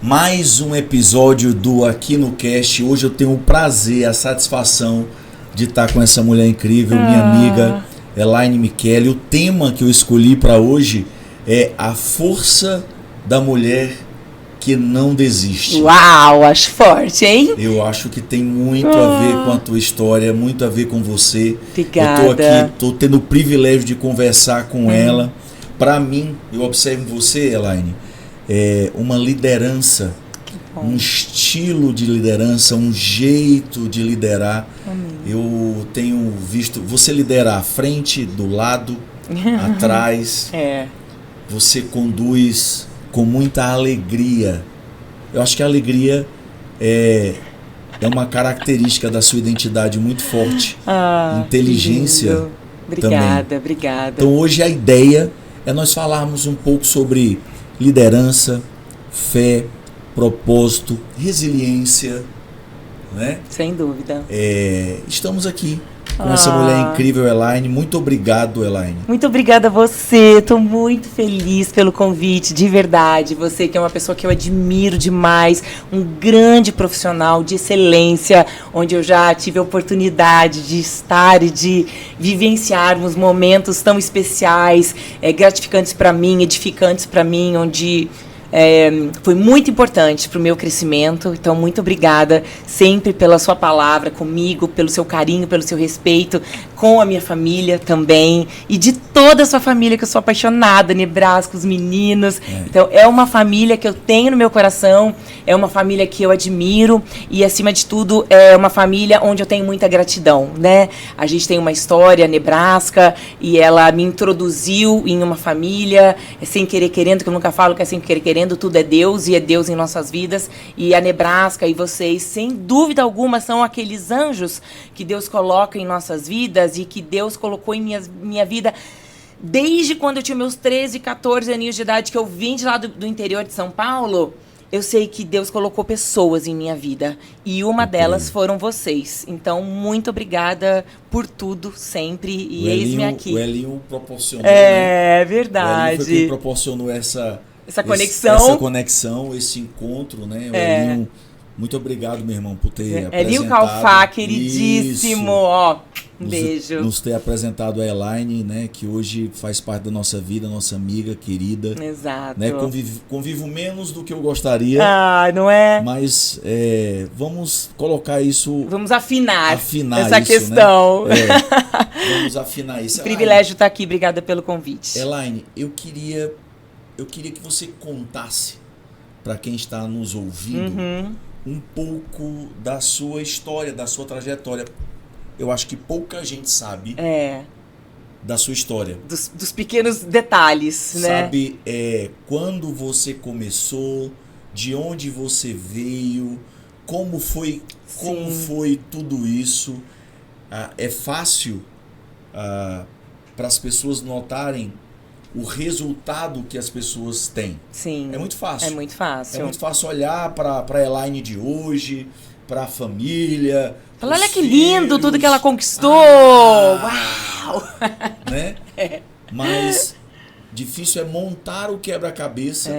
Mais um episódio do Aqui no Cast. Hoje eu tenho o prazer, a satisfação de estar com essa mulher incrível, minha amiga Elaine Micheli. O tema que eu escolhi para hoje é a força da mulher que não desiste. Uau, acho forte, hein? Eu acho que tem muito a ver com a tua história, muito a ver com você. Obrigada. Eu tô aqui, tô tendo o privilégio de conversar com ela. Para mim, eu observo em você, Elaine, uma liderança, um estilo de liderança, um jeito de liderar. Eu tenho visto você liderar à frente, do lado, atrás. Você conduz com muita alegria. Eu acho que a alegria é uma característica da sua identidade muito forte. Inteligência Obrigada. Então hoje a ideia é nós falarmos um pouco sobre liderança, fé, propósito, resiliência, né? Sem dúvida. Estamos aqui com essa mulher incrível, Elaine. Muito obrigado, Elaine. Muito obrigada a você. Estou muito feliz pelo convite, de verdade. Você que é uma pessoa que eu admiro demais, um grande profissional de excelência, onde eu já tive a oportunidade de estar e de vivenciarmos momentos tão especiais, gratificantes para mim, edificantes para mim, onde foi muito importante para o meu crescimento. Então, muito obrigada sempre pela sua palavra comigo, pelo seu carinho, pelo seu respeito, com a minha família também, e de toda a sua família, que eu sou apaixonada, Nebraska, os meninos. Então, é uma família que eu tenho no meu coração, é uma família que eu admiro, e, acima de tudo, é uma família onde eu tenho muita gratidão, né? A gente tem uma história, Nebraska, e ela me introduziu em uma família, sem querer querendo, que eu nunca falo que é sem querer querendo, tudo é Deus, e é Deus em nossas vidas. E a Nebraska e vocês, sem dúvida alguma, são aqueles anjos que Deus coloca em nossas vidas e que Deus colocou em minha vida desde quando eu tinha meus 13, 14 aninhos de idade, que eu vim de lá do interior de São Paulo. Eu sei que Deus colocou pessoas em minha vida, e uma delas foram vocês. Então, muito obrigada por tudo, sempre, e eis-me aqui. O Elinho proporcionou, né? É verdade. O Elinho foi quem proporcionou essa conexão, esse encontro, né? O Elinho, muito obrigado, meu irmão, por ter apresentado. Elinho Calfá, queridíssimo, ó, um beijo. Nos ter apresentado a Elaine, né? Que hoje faz parte da nossa vida, nossa amiga, querida. Exato. Né, convivo menos do que eu gostaria. Não é? Mas vamos colocar isso... Vamos afinar isso, essa questão. Né? Vamos afinar isso. Privilégio estar aqui, obrigada pelo convite. Elaine, eu queria que você contasse para quem está nos ouvindo um pouco da sua história, da sua trajetória. Eu acho que pouca gente sabe da sua história. Dos pequenos detalhes, né? Sabe quando você começou, de onde você veio, como foi tudo isso. É fácil para as pessoas notarem o resultado que as pessoas têm. Sim. É muito fácil. É muito fácil. É muito fácil olhar para a Elaine de hoje, para a família. Falar, olha que lindo tudo que ela conquistou! Uau! Né? Mas difícil é montar o quebra-cabeça.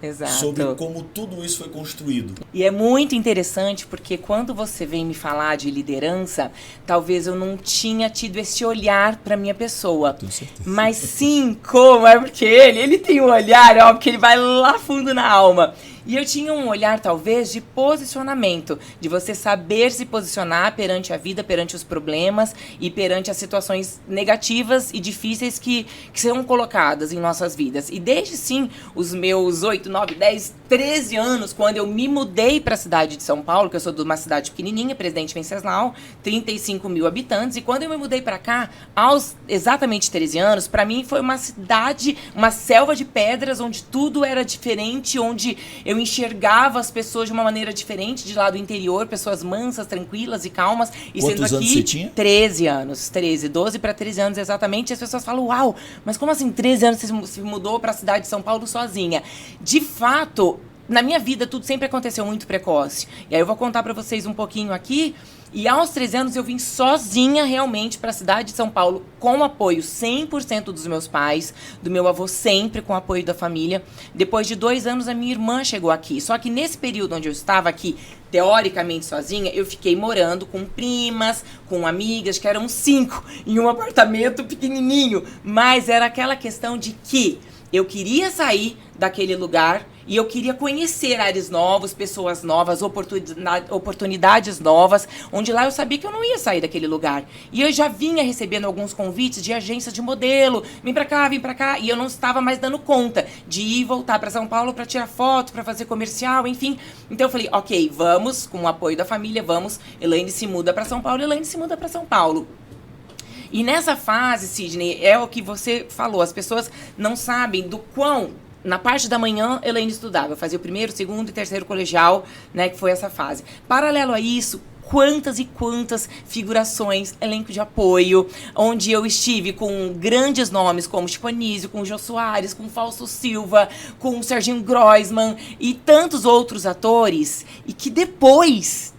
Exato. Sobre como tudo isso foi construído. E é muito interessante porque quando você vem me falar de liderança, talvez eu não tinha tido esse olhar para minha pessoa. Tenho certeza. Mas sim, como? É porque ele tem um olhar, porque ele vai lá fundo na alma. E eu tinha um olhar, talvez, de posicionamento, de você saber se posicionar perante a vida, perante os problemas e perante as situações negativas e difíceis que são colocadas em nossas vidas. E desde, sim, os meus 8, 9, 10, 13 anos, quando eu me mudei para a cidade de São Paulo, que eu sou de uma cidade pequenininha, Presidente Venceslau, 35 mil habitantes, e quando eu me mudei para cá, aos exatamente 13 anos, para mim foi uma cidade, uma selva de pedras, onde tudo era diferente, onde eu enxergava as pessoas de uma maneira diferente, de lá do interior, pessoas mansas, tranquilas e calmas. E quantos sendo aqui, anos você tinha? 13 anos, 12 para 13 anos exatamente, e as pessoas falam, uau, mas como assim 13 anos você se mudou para a cidade de São Paulo sozinha? De fato, na minha vida tudo sempre aconteceu muito precoce. E aí eu vou contar para vocês um pouquinho aqui. E aos 13 anos eu vim sozinha realmente para a cidade de São Paulo, com apoio 100% dos meus pais, do meu avô sempre com apoio da família. Depois de 2 anos a minha irmã chegou aqui. Só que nesse período onde eu estava aqui, teoricamente sozinha, eu fiquei morando com primas, com amigas, que eram 5, em um apartamento pequenininho. Mas era aquela questão de que eu queria sair daquele lugar e eu queria conhecer ares novos, pessoas novas, oportunidades novas, onde lá eu sabia que eu não ia sair daquele lugar. E eu já vinha recebendo alguns convites de agências de modelo, vem pra cá, e eu não estava mais dando conta de ir e voltar para São Paulo para tirar foto, para fazer comercial, enfim. Então eu falei, ok, vamos, com o apoio da família, vamos, Elaine se muda para São Paulo, Elaine se muda para São Paulo. E nessa fase, Sidney, é o que você falou, as pessoas não sabem do quão. Na parte da manhã, Elaine estudava. Eu fazia o 1º, 2º e 3º colegial, né, que foi essa fase. Paralelo a isso, quantas e quantas figurações, elenco de apoio, onde eu estive com grandes nomes como Chico Anísio, com o Jô Soares, com o Fausto Silva, com o Serginho Groisman e tantos outros atores, e que depois,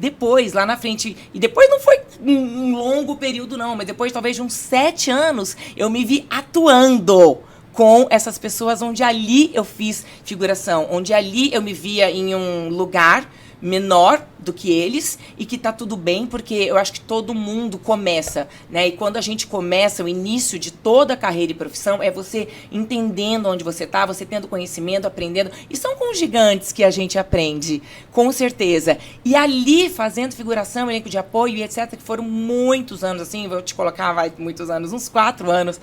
lá na frente, e depois não foi um longo período não, mas depois talvez de uns 7 anos, eu me vi atuando com essas pessoas, onde ali eu fiz figuração, onde ali eu me via em um lugar menor do que eles e que tá tudo bem, porque eu acho que todo mundo começa, né? E quando a gente começa, o início de toda a carreira e profissão é você entendendo onde você tá, você tendo conhecimento, aprendendo. E são com os gigantes que a gente aprende, com certeza. E ali, fazendo figuração, elenco de apoio e etc., que foram muitos anos, assim, vou te colocar, muitos anos, uns 4 anos,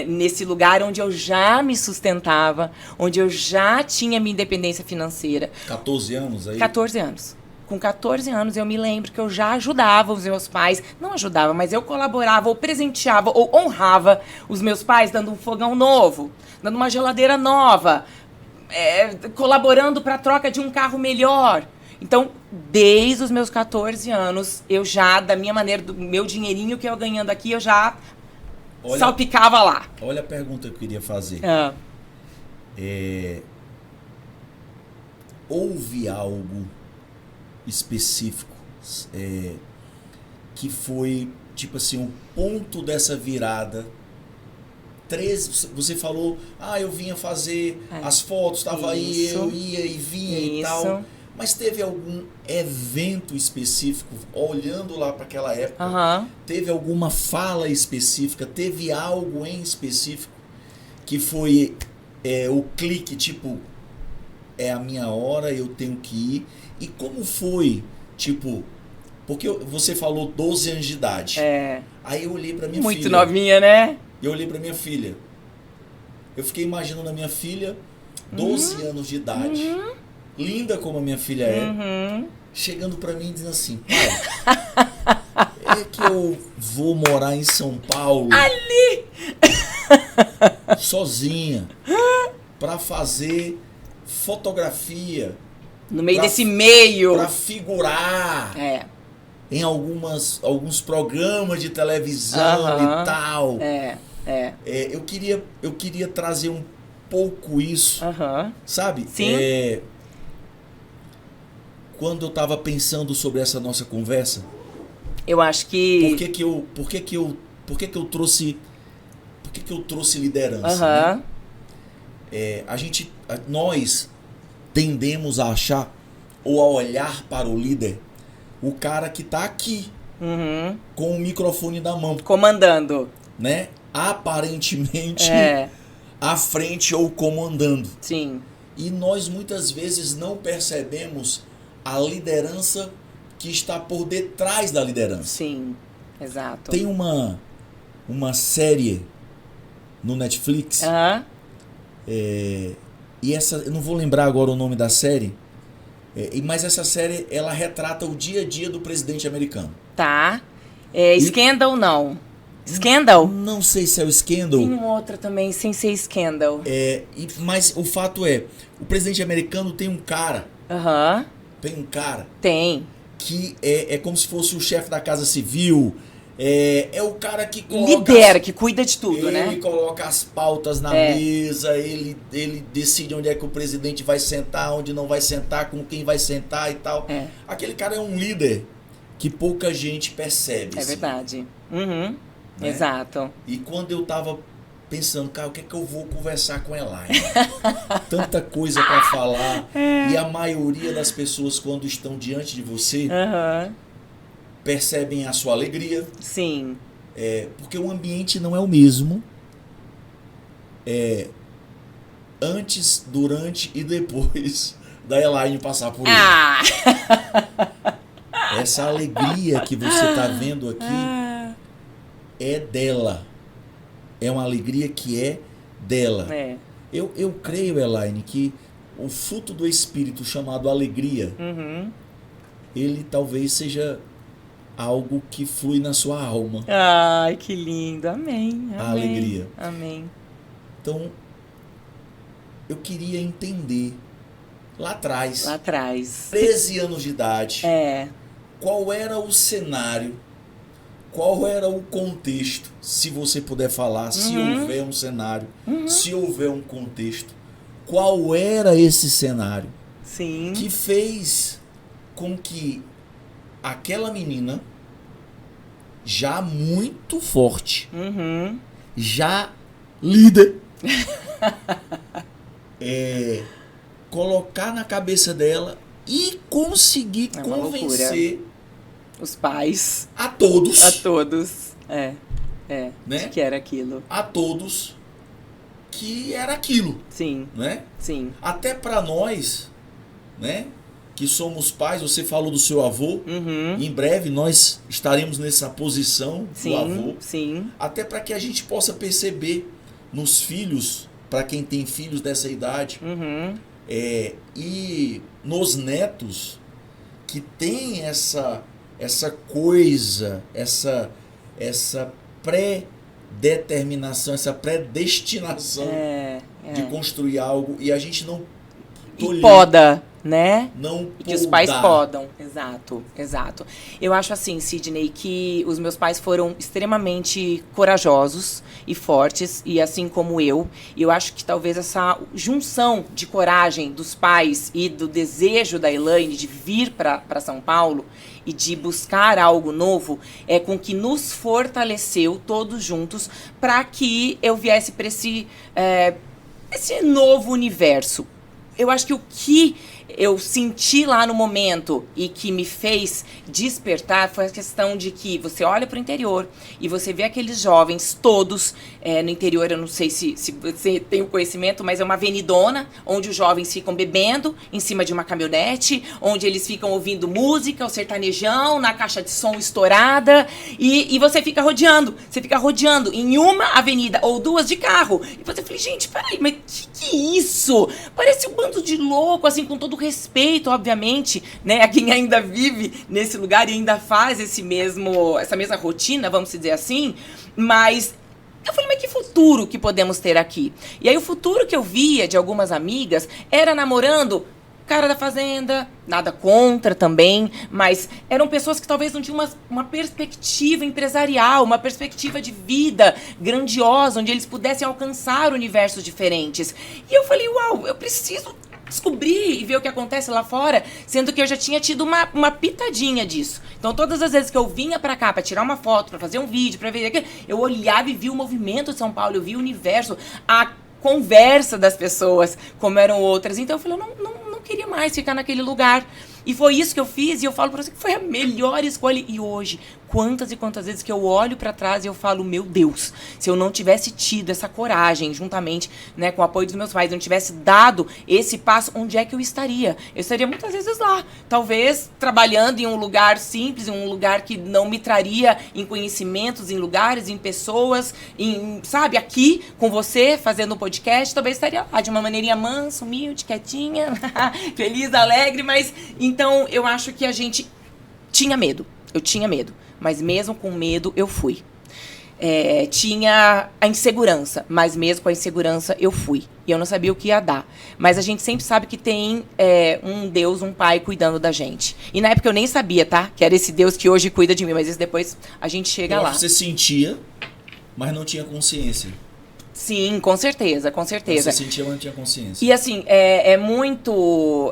nesse lugar onde eu já me sustentava, onde eu já tinha minha independência financeira. 14 anos aí? 14 anos. Com 14 anos, eu me lembro que eu já ajudava os meus pais. Não ajudava, mas eu colaborava, ou presenteava, ou honrava os meus pais, dando um fogão novo, dando uma geladeira nova, colaborando para a troca de um carro melhor. Então, desde os meus 14 anos, eu já, da minha maneira, do meu dinheirinho que eu ganhando aqui, eu já salpicava lá. Olha a pergunta que eu queria fazer. Houve algo específico que foi, tipo assim, o ponto dessa virada? Você falou, eu vinha fazer as fotos, estava aí, eu ia e vinha e tal. Mas teve algum evento específico, olhando lá para aquela época, teve alguma fala específica, teve algo em específico que foi o clique, tipo, é a minha hora, eu tenho que ir. E como foi, tipo, porque você falou 12 anos de idade. Aí eu olhei pra minha filha. Muito novinha, né? Eu olhei pra minha filha. Eu fiquei imaginando a minha filha, 12 anos de idade, linda como a minha filha é, chegando pra mim e dizendo assim, pai, é que eu vou morar em São Paulo. Ali! Sozinha. Pra fazer fotografia. No meio desse meio. Pra figurar. Em alguns programas de televisão e tal. Eu queria trazer um pouco isso. Sabe? Sim. Quando eu tava pensando sobre essa nossa conversa. Eu acho que. Por que que eu trouxe liderança? Né? Nós tendemos a achar ou a olhar para o líder, o cara que está aqui, com o microfone na mão, comandando, né? Aparentemente à frente ou comandando. Sim. E nós muitas vezes não percebemos a liderança que está por detrás da liderança. Sim, exato. Tem uma série no Netflix. E essa, eu não vou lembrar agora o nome da série, mas essa série, ela retrata o dia a dia do presidente americano. Tá. Scandal, não. Scandal? Não sei se é o Scandal. Tem outra também, sem ser Scandal. Mas o fato é, o presidente americano tem um cara. Tem um cara. Tem. Que é como se fosse o chefe da Casa Civil. É o cara que coloca... Lidera, que cuida de tudo, né? Ele coloca as pautas na mesa, ele decide onde é que o presidente vai sentar, onde não vai sentar, com quem vai sentar e tal. Aquele cara é um líder que pouca gente percebe. É assim, verdade. Uhum. né? Exato. E quando eu tava pensando, cara, o que é que eu vou conversar com a Elaine? Tanta coisa para falar. E a maioria das pessoas, quando estão diante de você, Aham. percebem a sua alegria. Sim. Porque o ambiente não é o mesmo. Antes, durante e depois da Elaine passar por ele. Ah! Essa alegria que você tá vendo aqui é dela. É uma alegria que é dela. É. Eu creio, Elaine, que o fruto do Espírito chamado alegria, Uhum. ele talvez seja algo que flui na sua alma. Ai, que lindo. Amém. A Amém. alegria. Amém. Então, eu queria entender, lá atrás, Lá atrás. 13 anos de idade, qual era o cenário, qual era o contexto, se você puder falar, se houver um cenário, se houver um contexto, qual era esse cenário Sim. que fez com que aquela menina, já muito forte, Uhum. já líder, colocar na cabeça dela e conseguir É uma convencer Os pais. a todos, A todos. né? De que era aquilo. A todos que era aquilo, Sim. né? Sim. Até para nós, né? Que somos pais, você falou do seu avô, Uhum. em breve nós estaremos nessa posição do avô, Sim. até para que a gente possa perceber nos filhos, para quem tem filhos dessa idade, Uhum. e nos netos que tem essa coisa, essa pré-determinação, essa predestinação de construir algo, e a gente não E poda, né? não E que os pais podar. podam. Exato, exato. Eu acho assim, Sidney, que os meus pais foram extremamente corajosos e fortes, e assim como eu. E eu acho que talvez essa junção de coragem dos pais e do desejo da Elaine de vir para São Paulo e de buscar algo novo é com que nos fortaleceu todos juntos para que eu viesse para esse novo universo. Eu acho que o que eu senti lá no momento e que me fez despertar foi a questão de que você olha para o interior e você vê aqueles jovens todos no interior. Eu não sei se você tem o conhecimento, mas é uma avenidona onde os jovens ficam bebendo em cima de uma caminhonete, onde eles ficam ouvindo música, o sertanejão, na caixa de som estourada, e você fica rodeando em uma avenida ou duas de carro. E você fala, gente, peraí, mas que é isso? Parece um bando de louco, assim, com todo respeito, obviamente, né, a quem ainda vive nesse lugar e ainda faz essa mesma rotina, vamos dizer assim, mas eu falei, mas que futuro que podemos ter aqui? E aí o futuro que eu via de algumas amigas era namorando cara da fazenda, nada contra também, mas eram pessoas que talvez não tinham uma perspectiva empresarial, uma perspectiva de vida grandiosa, onde eles pudessem alcançar universos diferentes. E eu falei, uau, eu preciso descobrir e ver o que acontece lá fora, sendo que eu já tinha tido uma pitadinha disso. Então, todas as vezes que eu vinha pra cá pra tirar uma foto, pra fazer um vídeo, pra ver aquilo, eu olhava e via o movimento de São Paulo, eu via o universo, a conversa das pessoas, como eram outras. Então, eu falei, eu não queria mais ficar naquele lugar. E foi isso que eu fiz, e eu falo pra você que foi a melhor escolha. E hoje, quantas e quantas vezes que eu olho pra trás e eu falo, meu Deus, se eu não tivesse tido essa coragem, juntamente, né, com o apoio dos meus pais, não tivesse dado esse passo, onde é que eu estaria? Eu estaria muitas vezes lá, talvez trabalhando em um lugar simples, em um lugar que não me traria em conhecimentos, em lugares, em pessoas, sabe, aqui com você, fazendo um podcast, talvez estaria lá de uma maneirinha mansa, humilde, quietinha, feliz, alegre, mas então eu acho que a gente tinha medo. Eu tinha medo, mas mesmo com medo eu fui. Tinha a insegurança, mas mesmo com a insegurança eu fui. E eu não sabia o que ia dar. Mas a gente sempre sabe que tem um Deus, um Pai cuidando da gente. E na época eu nem sabia, tá? Que era esse Deus que hoje cuida de mim, mas isso depois a gente chega lá. Você sentia, mas não tinha consciência. Sim, com certeza, com certeza. Você sentia, mas não tinha consciência. E assim, é muito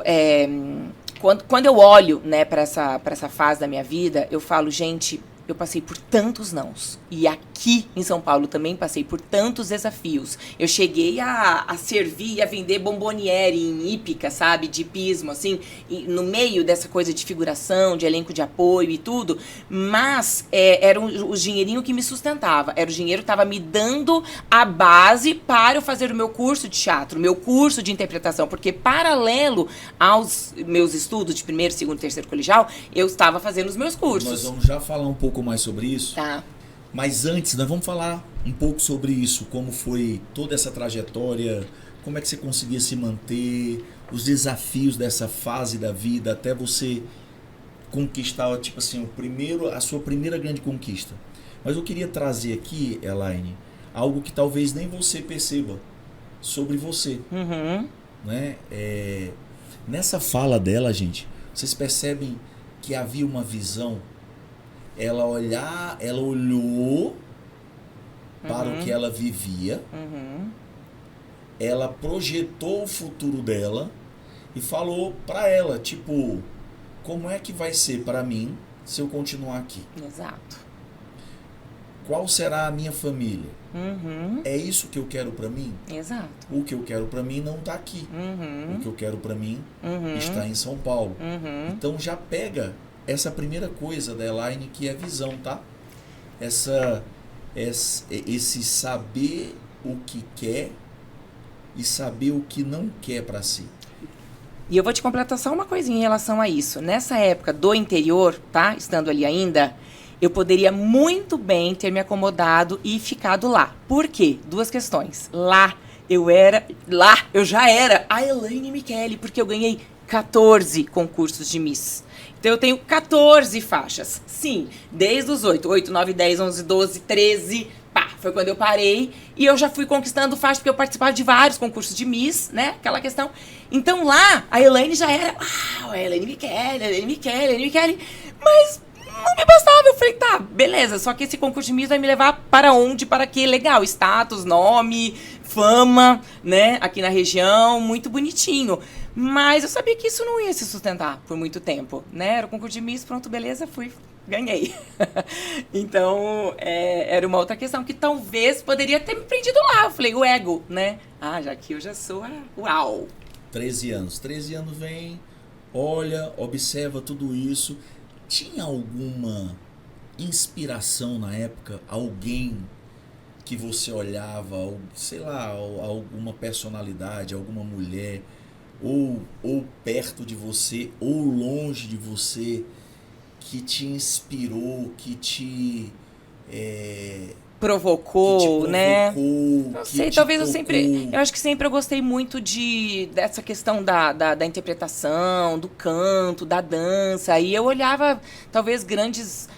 Quando eu olho, né, para essa fase da minha vida, eu falo, gente, eu passei por tantos nãos. E aqui em São Paulo também passei por tantos desafios. Eu cheguei a servir e a vender bomboniere em hípica, sabe? De hipismo, assim, e no meio dessa coisa de figuração, de elenco de apoio e tudo. Mas era o dinheirinho que me sustentava. Era o dinheiro que estava me dando a base para eu fazer o meu curso de teatro, o meu curso de interpretação. Porque paralelo aos meus estudos de primeiro, segundo, terceiro colegial, eu estava fazendo os meus cursos. Nós vamos já falar um pouco mais sobre isso. Tá. Mas antes, nós vamos falar um pouco sobre isso, como foi toda essa trajetória, como é que você conseguia se manter, os desafios dessa fase da vida, até você conquistar, tipo assim, a sua primeira grande conquista. Mas eu queria trazer aqui, Elaine, algo que talvez nem você perceba sobre você. Uhum. Né? Nessa fala dela, gente, vocês percebem que havia uma visão. Ela olhou para o que ela vivia, ela projetou o futuro dela e falou para ela, tipo, como é que vai ser para mim se eu continuar aqui? Exato. Qual será a minha família? É isso que eu quero para mim? Exato. O que eu quero para mim não está aqui. O que eu quero para mim está em São Paulo. Então já pega essa primeira coisa da Elaine, que é visão, tá? Esse saber o que quer e saber o que não quer para si. E eu vou te completar só uma coisinha em relação a isso. Nessa época do interior, tá? Estando ali ainda, eu poderia muito bem ter me acomodado e ficado lá. Por quê? Duas questões. Lá eu já era a Elaine Micheli, porque eu ganhei 14 concursos de Miss. Então eu tenho 14 faixas. Sim, desde os 8, 9, 10, 11, 12, 13, pá, foi quando eu parei. E eu já fui conquistando faixa, porque eu participava de vários concursos de Miss, né? Aquela questão. Então lá, a Elaine já era, a Elaine Micheli. Mas não me bastava. Eu falei, tá, beleza. Só que esse concurso de Miss vai me levar para onde? Para quê? Legal, status, nome, fama, né? Aqui na região, muito bonitinho. Mas eu sabia que isso não ia se sustentar por muito tempo, né? Era o concurso de Miss, pronto, beleza, fui, ganhei. Então, era uma outra questão que talvez poderia ter me prendido lá. Eu falei, o ego, né? Já que eu já sou a uau. 13 anos vem, olha, observa tudo isso. Tinha alguma inspiração na época? Alguém que você olhava, sei lá, alguma personalidade, alguma mulher, ou perto de você, ou longe de você, que te inspirou, que te provocou, né? Não sei, talvez eu acho que sempre eu gostei muito dessa questão da interpretação, do canto, da dança, e eu olhava talvez grandes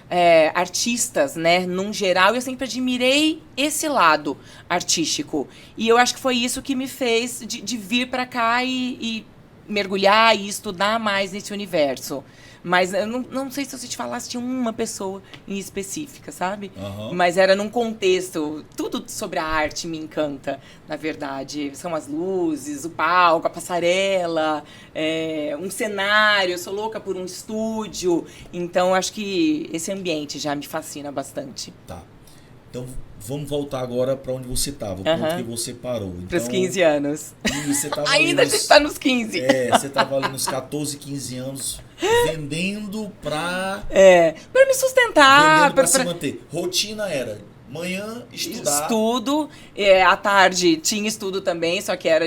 artistas, né, num geral, e eu sempre admirei esse lado artístico, e eu acho que foi isso que me fez de vir para cá e mergulhar e estudar mais nesse universo. Mas eu não sei se eu te falasse de uma pessoa em específica, sabe? Uhum. Mas era num contexto, tudo sobre a arte me encanta, na verdade. São as luzes, o palco, a passarela, um cenário, eu sou louca por um estúdio. Então, acho que esse ambiente já me fascina bastante. Tá. Então, vamos voltar agora para onde você estava, o ponto que você parou. Então, para os 15 anos. E você tava ainda a gente está nos 15. Você estava ali nos 14, 15 anos, vendendo para me sustentar. Para se manter. Rotina era manhã, estudar. Estudo, à tarde tinha estudo também, só que era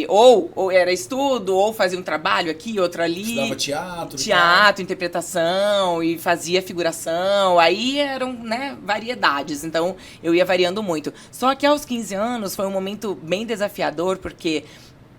ou era estudo, ou fazia um trabalho aqui, outro ali. Estudava teatro, interpretação, e fazia figuração, aí eram, né, variedades, então eu ia variando muito. Só que aos 15 anos foi um momento bem desafiador, porque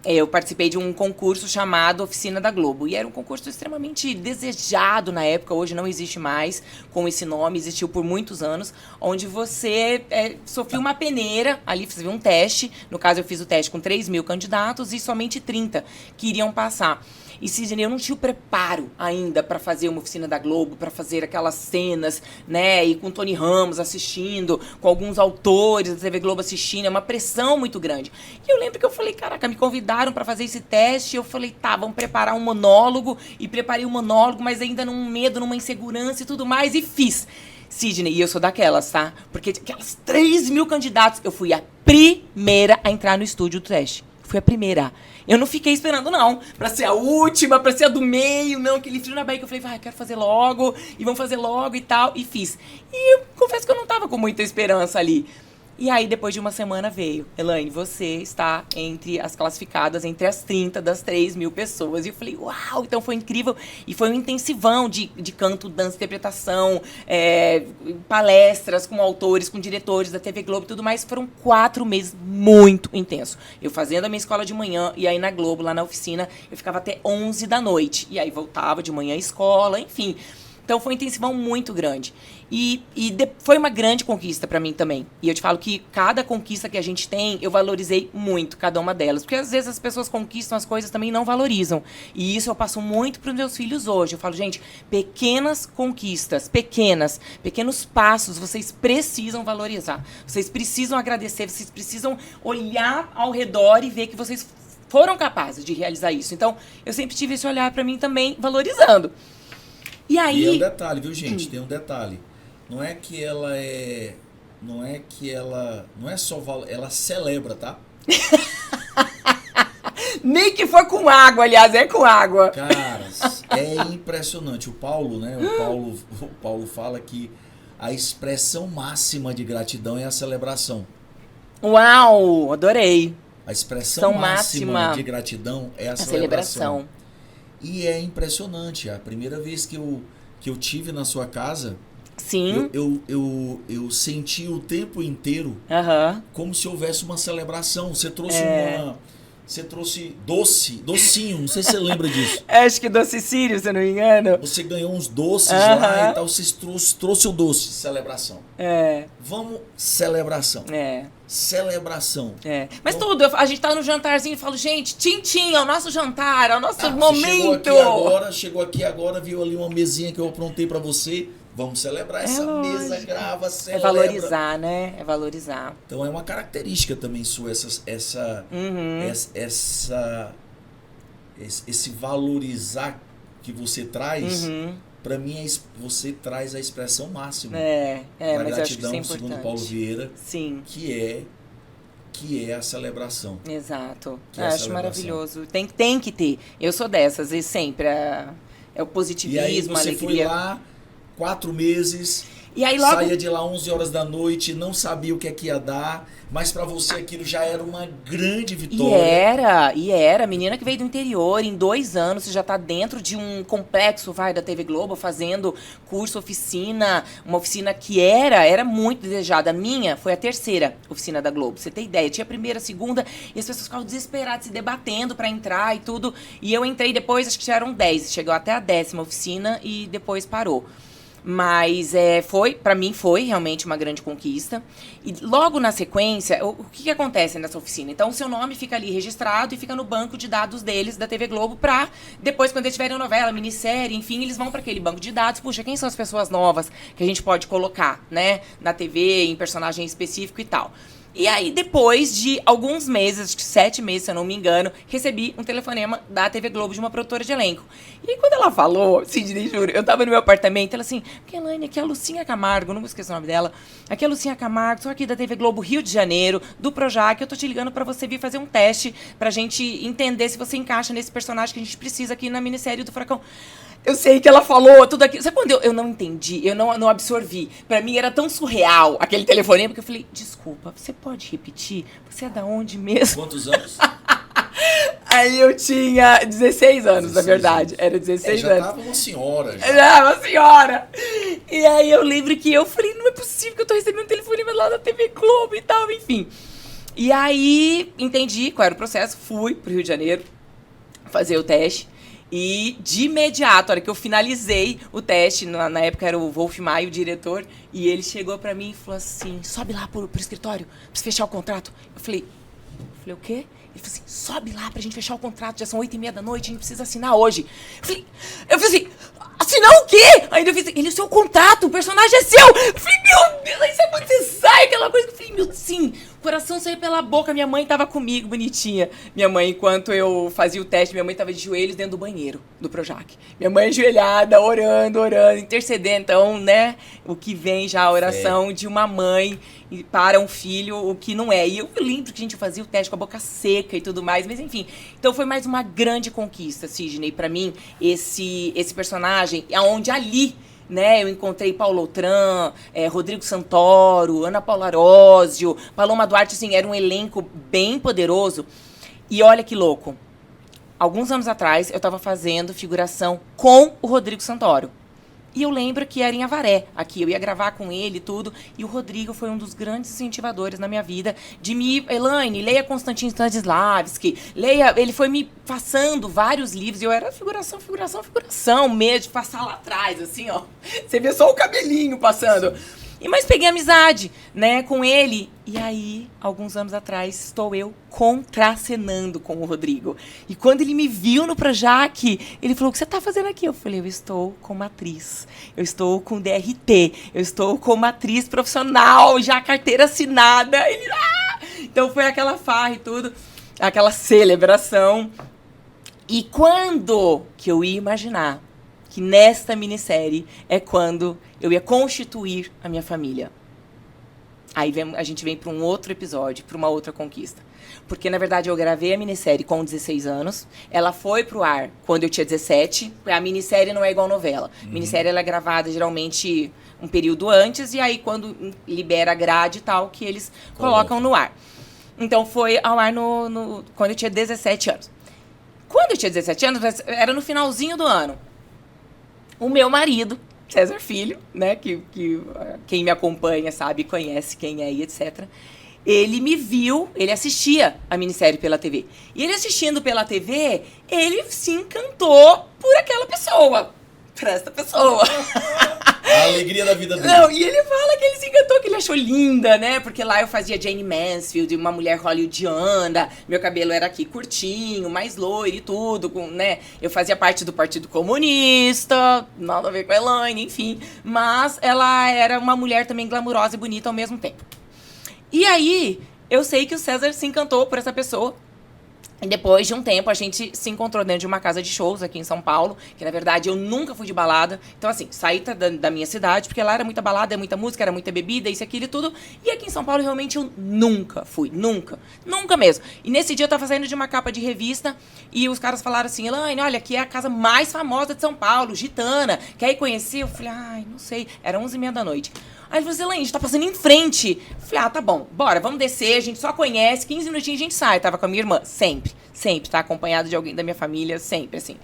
eu participei de um concurso chamado Oficina da Globo. E era um concurso extremamente desejado na época, hoje não existe mais com esse nome, existiu por muitos anos, onde você sofria uma peneira, ali você viu um teste, no caso eu fiz o teste com 3.000 candidatos e somente 30 que iriam passar. E, Sidney, eu não tinha o preparo ainda para fazer uma Oficina da Globo, para fazer aquelas cenas, né? E com Tony Ramos assistindo, com alguns autores da TV Globo assistindo, é uma pressão muito grande. E eu lembro que eu falei, caraca, me convidaram convidaram para fazer esse teste, eu falei, tá, vamos preparar um monólogo, e preparei um monólogo, mas ainda num medo, numa insegurança e tudo mais, e fiz. Sidney, e eu sou daquelas, tá? Porque aquelas 3.000 candidatos, eu fui a primeira a entrar no estúdio do teste. Fui a primeira. Eu não fiquei esperando, não, pra ser a última, pra ser a do meio, não, aquele frio na barriga. Eu falei, vai, quero fazer logo, e vamos fazer logo e tal, e fiz. E eu confesso que eu não tava com muita esperança ali. E aí, depois de uma semana, veio. Elaine, você está entre as classificadas, entre as 30 das 3.000 pessoas. E eu falei, uau! Então foi incrível. E foi um intensivão de canto, dança, interpretação, palestras com autores, com diretores da TV Globo e tudo mais. Foram 4 meses muito intensos. Eu fazendo a minha escola de manhã, e aí na Globo, lá na oficina, eu ficava até 11 da noite. E aí voltava de manhã à escola, enfim. Então foi um intensivão muito grande. Foi uma grande conquista para mim também. E eu te falo que cada conquista que a gente tem, eu valorizei muito cada uma delas. Porque às vezes as pessoas conquistam as coisas também não valorizam. E isso eu passo muito para os meus filhos hoje. Eu falo, gente, pequenas conquistas, pequenos passos, vocês precisam valorizar. Vocês precisam agradecer, vocês precisam olhar ao redor e ver que vocês foram capazes de realizar isso. Então, eu sempre tive esse olhar para mim também, valorizando. E aí... E é um detalhe, viu, gente? Tem um detalhe. Não é que ela é... Não é que ela... Não é só... Ela celebra, tá? Nem que for com água, aliás, é com água. Caras, é impressionante. O Paulo, né? O Paulo fala que a expressão máxima de gratidão é a celebração. Uau, adorei. A expressão máxima de gratidão é a celebração. E é impressionante. A primeira vez que eu tive na sua casa... Sim. Eu senti o tempo inteiro como se houvesse uma celebração. Você trouxe Você trouxe docinho, não sei se você lembra disso. Acho que doce sírio, se eu não me engano. Você ganhou uns doces lá e tal, você trouxe o doce, celebração. Vamos, celebração. Celebração. Mas então, tudo, a gente tá no jantarzinho e falo, gente, tchim-tchim, é o nosso jantar, é o nosso momento. Chegou aqui agora, viu ali uma mesinha que eu aprontei pra você. Vamos celebrar essa mesa, grava, celebra. É valorizar, né? É valorizar. Então é uma característica também sua, esse valorizar que você traz. Pra mim, você traz a expressão máxima da mas gratidão, eu acho que isso é segundo Paulo Vieira, Sim. que é a celebração. Exato. Eu acho maravilhoso. Tem que ter. Eu sou dessas, e sempre. É o positivismo, e aí você a alegria. foi lá, 4 meses, e aí logo... saía de lá 11 horas da noite, não sabia o que é que ia dar, mas pra você aquilo já era uma grande vitória. E era. Menina que veio do interior, em 2 anos você já tá dentro de um complexo, da TV Globo, fazendo curso, oficina, uma oficina que era muito desejada. A minha foi a 3ª oficina da Globo, você tem ideia. Tinha a 1ª, a 2ª, e as pessoas ficavam desesperadas, se debatendo pra entrar e tudo. E eu entrei depois, acho que já eram 10, chegou até a 10ª oficina e depois parou. Mas pra mim foi realmente uma grande conquista. E logo na sequência, o que acontece nessa oficina? Então, o seu nome fica ali registrado e fica no banco de dados deles, da TV Globo, pra depois, quando eles tiverem novela, minissérie, enfim, eles vão para aquele banco de dados. Puxa, quem são as pessoas novas que a gente pode colocar, né, na TV, em personagem específico e tal. E aí, depois de alguns meses, acho que 7 meses, se eu não me engano, recebi um telefonema da TV Globo de uma produtora de elenco. E aí, quando ela falou, Sidney, juro, eu tava no meu apartamento, ela assim, Elaine, aqui é a Lucinha Camargo, não vou esquecer o nome dela, aqui é a Lucinha Camargo, sou aqui da TV Globo Rio de Janeiro, do Projac, eu tô te ligando pra você vir fazer um teste, pra gente entender se você encaixa nesse personagem que a gente precisa aqui na minissérie do Furacão. Eu sei que ela falou tudo aquilo. Sabe quando eu não entendi, eu não absorvi? Pra mim era tão surreal aquele telefonema que eu falei, desculpa, você pode repetir? Você é da onde mesmo? Quantos anos? Aí eu tinha 16 anos, na verdade. Era 16 anos. Já tava uma senhora. Uma senhora. E aí eu lembro que eu falei, não é possível que eu tô recebendo um telefonema lá da TV Globo e tal, enfim. E aí entendi qual era o processo, fui pro Rio de Janeiro fazer o teste. E de imediato, a hora que eu finalizei o teste, na época era o Wolf Maia, o diretor, e ele chegou pra mim e falou assim, sobe lá pro escritório, pra fechar o contrato. Eu falei, o quê? Ele falou assim, sobe lá pra gente fechar o contrato, já são 8h30 da noite, a gente precisa assinar hoje. Eu falei assim, Assinar o quê? Ainda eu fiz, ele é o seu contato, o personagem é seu. Eu falei, meu Deus, aí sabe quando você sai aquela coisa? Eu falei, meu Deus, sim. O coração saiu pela boca, minha mãe tava comigo, bonitinha. Minha mãe, enquanto eu fazia o teste, minha mãe tava de joelhos dentro do banheiro do Projac. Minha mãe ajoelhada, orando, intercedendo. Então, né, o que vem já a oração de uma mãe para um filho, o que não é. E eu lembro que a gente fazia o teste com a boca seca e tudo mais, mas enfim. Então foi mais uma grande conquista, Sidney, pra mim, esse personagem, onde ali, né, eu encontrei Paulo Outram, Rodrigo Santoro, Ana Paula Arósio, Paloma Duarte, assim, era um elenco bem poderoso. E olha que louco, alguns anos atrás eu estava fazendo figuração com o Rodrigo Santoro. E eu lembro que era em Avaré, aqui, eu ia gravar com ele e tudo, e o Rodrigo foi um dos grandes incentivadores na minha vida, de me, Elaine, leia Konstantin Stanislavski, leia, ele foi me passando vários livros, e eu era figuração mesmo, de passar lá atrás, assim, ó, você vê só o cabelinho passando. Mas peguei amizade, né, com ele. E aí, alguns anos atrás, estou eu contracenando com o Rodrigo. E quando ele me viu no Projac, ele falou, o que você está fazendo aqui? Eu falei, eu estou como atriz, eu estou com DRT, eu estou como atriz profissional, já carteira assinada. Ele, Então foi aquela farra e tudo, aquela celebração. E quando que eu ia imaginar que nesta minissérie é quando eu ia constituir a minha família? Aí a gente vem para um outro episódio, para uma outra conquista. Porque, na verdade, eu gravei a minissérie com 16 anos. Ela foi pro ar quando eu tinha 17. A minissérie não é igual novela. A minissérie ela é gravada, geralmente, um período antes. E aí, quando libera a grade e tal, que eles colocam no ar. Então, foi ao ar quando eu tinha 17 anos. Quando eu tinha 17 anos, era no finalzinho do ano. O meu marido, César Filho, né, que quem me acompanha sabe, conhece quem é e etc. Ele me viu, ele assistia a minissérie pela TV. E ele assistindo pela TV, ele se encantou por aquela pessoa. Por essa pessoa. A alegria da vida dele. Não, e ele fala que ele se encantou, que ele achou linda, né? Porque lá eu fazia Jane Mansfield, uma mulher hollywoodiana, meu cabelo era aqui curtinho, mais loiro e tudo, né? Eu fazia parte do Partido Comunista, nada a ver com a Elaine, enfim. Mas ela era uma mulher também glamurosa e bonita ao mesmo tempo. E aí, eu sei que o César se encantou por essa pessoa. E depois de um tempo, a gente se encontrou dentro de uma casa de shows aqui em São Paulo, que, na verdade, eu nunca fui de balada. Então, assim, saí da minha cidade, porque lá era muita balada, muita música, era muita bebida, isso, aquilo e tudo. E aqui em São Paulo, realmente, eu nunca fui. Nunca. Nunca mesmo. E nesse dia, eu tava saindo de uma capa de revista e os caras falaram assim, Elaine, olha, aqui é a casa mais famosa de São Paulo, Gitana. Quer ir conhecer? Eu falei, ai, não sei. Era 11h30 da noite. Aí ele falou assim, Elaine, a gente tá passando em frente. Eu falei, tá bom, bora, vamos descer, a gente só conhece, 15 minutinhos a gente sai. Eu tava com a minha irmã, sempre, tá acompanhado de alguém da minha família, sempre, assim.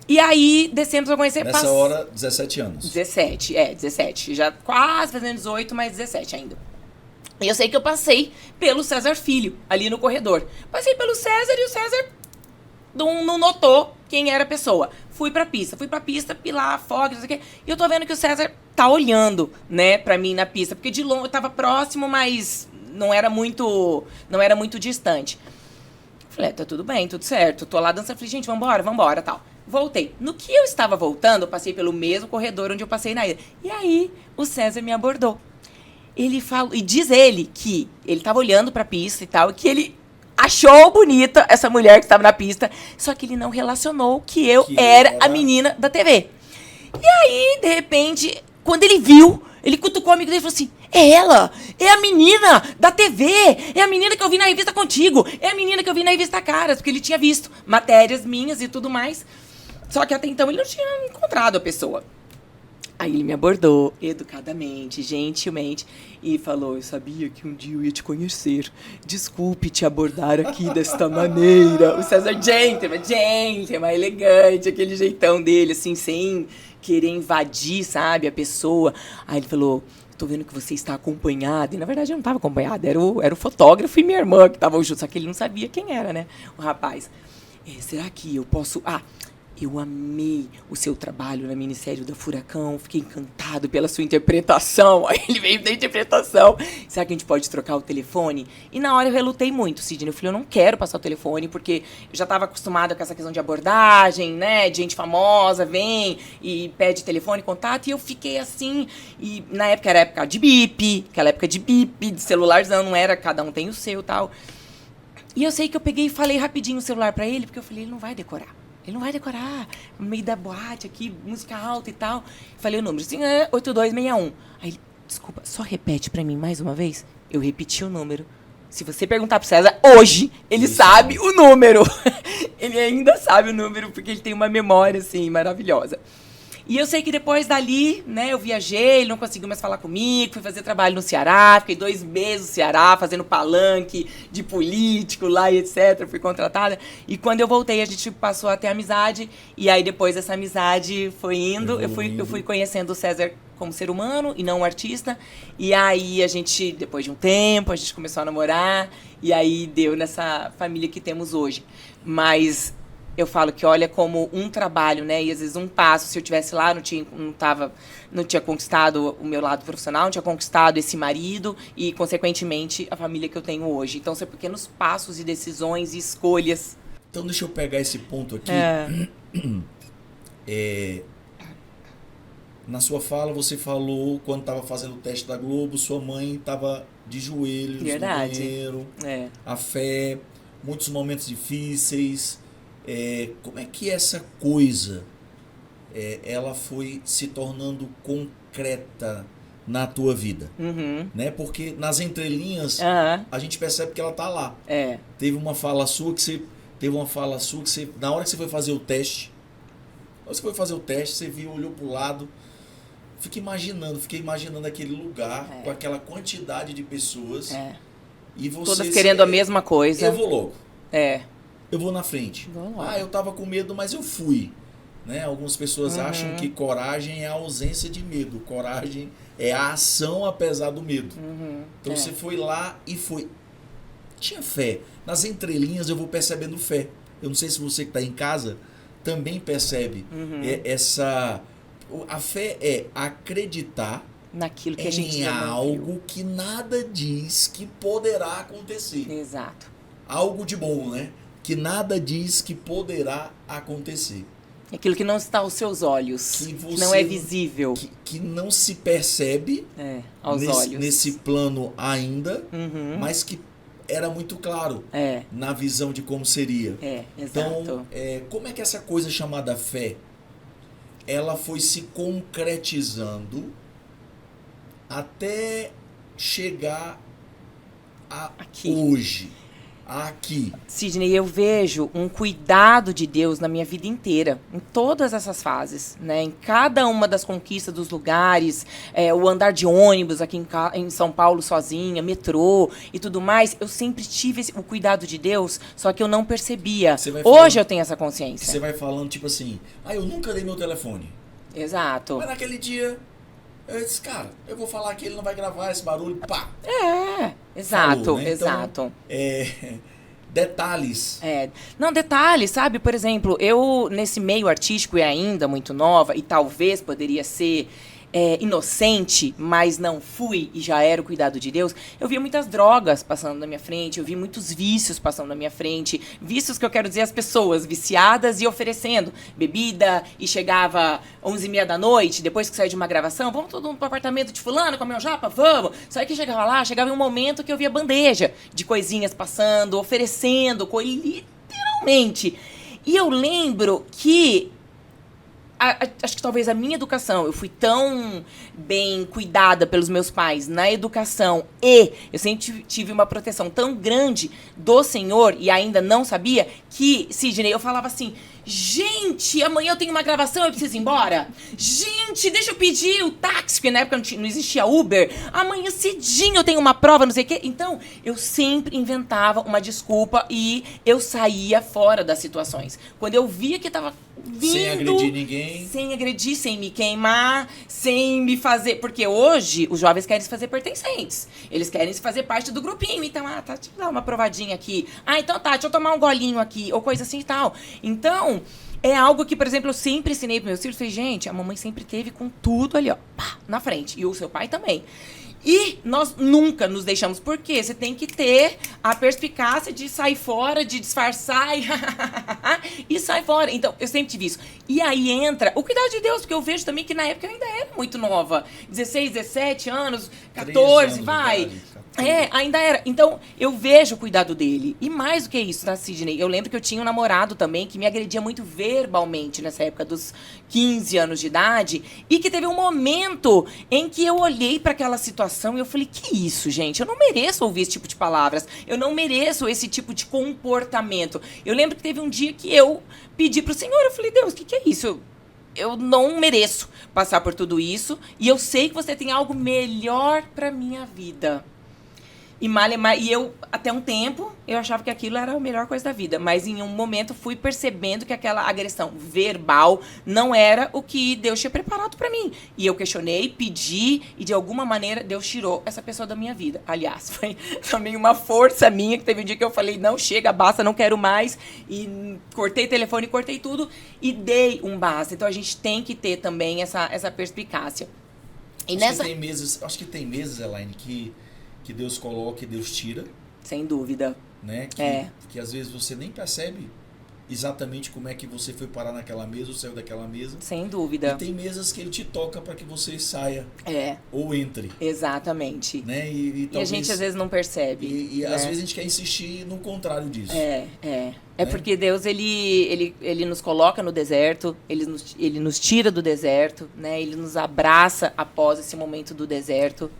E aí, descemos pra conhecer... Nessa hora, 17 anos. 17. Já quase fazendo 18, mas 17 ainda. E eu sei que eu passei pelo César Filho, ali no corredor. Passei pelo César e o César não notou quem era a pessoa. Fui pra pista, pilar, fogo, não sei o quê. E eu tô vendo que o César tá olhando, né, pra mim na pista. Porque de longe eu tava próximo, mas não era muito distante. Falei, tá tudo bem, tudo certo. Tô lá dançando, falei, gente, vambora, tal. Voltei. No que eu estava voltando, eu passei pelo mesmo corredor onde eu passei na ida. E aí, o César me abordou. Ele falou, e diz ele que ele tava olhando pra pista e tal, e que ele achou bonita essa mulher que estava na pista, só que ele não relacionou que eu era a menina da TV. E aí, de repente, quando ele viu, ele cutucou o amigo dele e falou assim, é ela, é a menina da TV, é a menina que eu vi na revista Contigo, é a menina que eu vi na revista Caras, porque ele tinha visto matérias minhas e tudo mais, só que até então ele não tinha encontrado a pessoa. Aí ele me abordou educadamente, gentilmente, e falou, eu sabia que um dia eu ia te conhecer. Desculpe te abordar aqui desta maneira. O César gentleman, elegante, aquele jeitão dele, assim, sem querer invadir, sabe, a pessoa. Aí ele falou, tô vendo que você está acompanhada. E, na verdade, eu não estava acompanhada, era o fotógrafo e minha irmã que estavam juntos. Só que ele não sabia quem era, né, o rapaz. Será que eu posso... eu amei o seu trabalho na Ministério da Furacão, fiquei encantado pela sua interpretação. Aí ele veio da interpretação. Será que a gente pode trocar o telefone? E na hora eu relutei muito, Sidney. Eu falei, eu não quero passar o telefone, porque eu já estava acostumada com essa questão de abordagem, né? De gente famosa, vem e pede telefone, contato. E eu fiquei assim. E na época era época de bip, aquela época de bip, de celularzão, não era, cada um tem o seu e tal. E eu sei que eu peguei e falei rapidinho o celular pra ele, porque eu falei, ele não vai decorar. Ele não vai decorar, no meio da boate aqui, música alta e tal. Falei o número, assim, 8261. Aí ele, desculpa, só repete pra mim mais uma vez? Eu repeti o número. Se você perguntar pro César, hoje, ele sabe o número. Ele ainda sabe o número, porque ele tem uma memória, assim, maravilhosa. E eu sei que depois dali, né, eu viajei, ele não conseguiu mais falar comigo, fui fazer trabalho no Ceará, fiquei 2 meses no Ceará, fazendo palanque de político lá e etc, fui contratada. E quando eu voltei, a gente passou a ter amizade, e aí depois essa amizade foi indo, eu fui conhecendo o César como ser humano e não um artista, e aí a gente, depois de um tempo, a gente começou a namorar, e aí deu nessa família que temos hoje. Mas eu falo que olha como um trabalho, né? E às vezes um passo, se eu tivesse lá, não tinha conquistado o meu lado profissional, não tinha conquistado esse marido e, consequentemente, a família que eu tenho hoje. Então, são pequenos passos e decisões e escolhas. Então, deixa eu pegar esse ponto aqui. Na sua fala, você falou, quando estava fazendo o teste da Globo, sua mãe estava de joelhos no banheiro, a fé, muitos momentos difíceis. Como é que essa coisa ela foi se tornando concreta na tua vida? Né? Porque nas entrelinhas a gente percebe que ela tá lá. Teve uma fala sua que você na hora que você foi fazer o teste, você viu, olhou pro lado, fiquei imaginando aquele lugar com aquela quantidade de pessoas e você todas querendo a mesma coisa. Eu vou logo. Eu vou na frente. Eu tava com medo, mas eu fui. Né? Algumas pessoas acham que coragem é a ausência de medo. Coragem é a ação apesar do medo. Então você foi lá e foi. Tinha fé. Nas entrelinhas eu vou percebendo fé. Eu não sei se você que está em casa também percebe a fé é acreditar naquilo que a gente em algo que nada diz que poderá acontecer. Exato. Algo de bom, né? Que nada diz que poderá acontecer. Aquilo que não está aos seus olhos, que não é visível. Que não se percebe aos olhos. Nesse plano ainda, mas que era muito claro na visão de como seria. Exato. Então, como é que essa coisa chamada fé, ela foi se concretizando até chegar a hoje? Aqui. Sidney, eu vejo um cuidado de Deus na minha vida inteira, em todas essas fases, né? Em cada uma das conquistas dos lugares, o andar de ônibus aqui em São Paulo sozinha, metrô e tudo mais, eu sempre tive o cuidado de Deus, só que eu não percebia. Hoje eu tenho essa consciência. Você vai falando tipo assim, eu nunca dei meu telefone. Exato. Mas naquele dia, eu disse, cara, eu vou falar que ele não vai gravar esse barulho, pá. Exato, falou, né? exato. Então, detalhes. Não, detalhes, sabe? Por exemplo, eu, nesse meio artístico e ainda muito nova, e talvez poderia ser inocente, mas não fui e já era o cuidado de Deus, eu via muitas drogas passando na minha frente, eu vi muitos vícios passando na minha frente, vícios que eu quero dizer as pessoas viciadas e oferecendo bebida, e chegava 11h30 da noite, depois que saía de uma gravação, vamos todo mundo pro apartamento de fulano, comer um japa? Vamos! Só que chegava lá, chegava um momento que eu via bandeja de coisinhas passando, oferecendo, literalmente. E eu lembro que acho que talvez a minha educação, eu fui tão bem cuidada pelos meus pais na educação e eu sempre tive uma proteção tão grande do Senhor e ainda não sabia que, Sidney, eu falava assim, gente, amanhã eu tenho uma gravação, eu preciso ir embora. Gente, deixa eu pedir o táxi, porque na época não existia Uber. Amanhã cedinho eu tenho uma prova, não sei o quê. Então, eu sempre inventava uma desculpa e eu saía fora das situações. Quando eu via que tava vindo... Sem agredir ninguém. Sem agredir, sem me queimar, sem me fazer... Porque hoje, os jovens querem se fazer pertencentes. Eles querem se fazer parte do grupinho. Então, tá, deixa eu dar uma provadinha aqui. Então tá, deixa eu tomar um golinho aqui, ou coisa assim e tal. Então... é algo que, por exemplo, eu sempre ensinei para meus filhos. Falei, gente, a mamãe sempre teve com tudo ali, ó, pá, na frente. E o seu pai também. E nós nunca nos deixamos. Por quê? Você tem que ter a perspicácia de sair fora, de disfarçar e sai fora. Então, eu sempre tive isso. E aí entra o cuidado de Deus, porque eu vejo também que na época eu ainda era muito nova. 16, 17 anos, 14, anos vai. de idade, Ainda era. Então, eu vejo o cuidado dele. E mais do que isso, tá, Sidney? Eu lembro que eu tinha um namorado também que me agredia muito verbalmente nessa época dos 15 anos de idade. E que teve um momento em que eu olhei para aquela situação e eu falei, que isso, gente? Eu não mereço ouvir esse tipo de palavras. Eu não mereço esse tipo de comportamento. Eu lembro que teve um dia que eu pedi pro Senhor, eu falei, Deus, o que é isso? Eu não mereço passar por tudo isso. E eu sei que você tem algo melhor pra minha vida. E eu, até um tempo, eu achava que aquilo era a melhor coisa da vida. Mas em um momento fui percebendo que aquela agressão verbal não era o que Deus tinha preparado pra mim. E eu questionei, pedi, e de alguma maneira Deus tirou essa pessoa da minha vida. Aliás, foi também uma força minha, que teve um dia que eu falei, não, chega, basta, não quero mais. E cortei telefone, cortei tudo e dei um basta. Então a gente tem que ter também essa perspicácia. E acho que tem meses, Elaine, que Deus coloca e Deus tira. Sem dúvida. Né? Que às vezes você nem percebe exatamente como é que você foi parar naquela mesa ou saiu daquela mesa. Sem dúvida. E tem mesas que ele te toca para que você saia ou entre. Exatamente. Né? E talvez, a gente às vezes não percebe. E às vezes a gente quer insistir no contrário disso. É porque Deus, ele nos coloca no deserto, ele nos tira do deserto, né? Ele nos abraça após esse momento do deserto.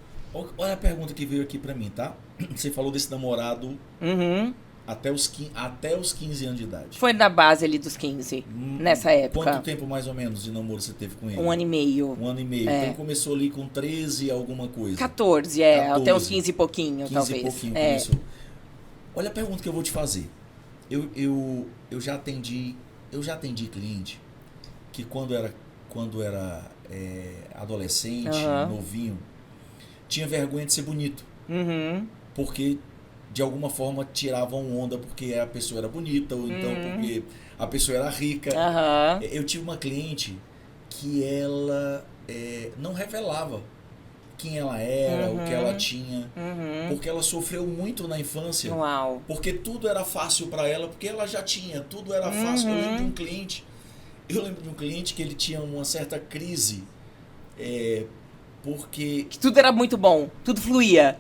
Olha a pergunta que veio aqui pra mim, tá? Você falou desse namorado até os 15 anos de idade. Foi na base ali dos 15, nessa época. Quanto tempo mais ou menos de namoro você teve com ele? 1 ano e meio. 1 ano e meio. Então começou ali com 13 alguma coisa. 14, até uns 15 e pouquinho, 15 talvez. 15 e pouquinho começou. Olha a pergunta que eu vou te fazer. Eu já atendi cliente que quando era adolescente, novinho, tinha vergonha de ser bonito. Porque, de alguma forma, tiravam onda porque a pessoa era bonita, ou então porque a pessoa era rica. Eu tive uma cliente que ela não revelava quem ela era, o que ela tinha, porque ela sofreu muito na infância. Uau. Porque tudo era fácil para ela, porque ela já tinha, tudo era fácil. Eu lembro de um cliente que ele tinha uma certa crise, porque... Que tudo era muito bom, tudo fluía.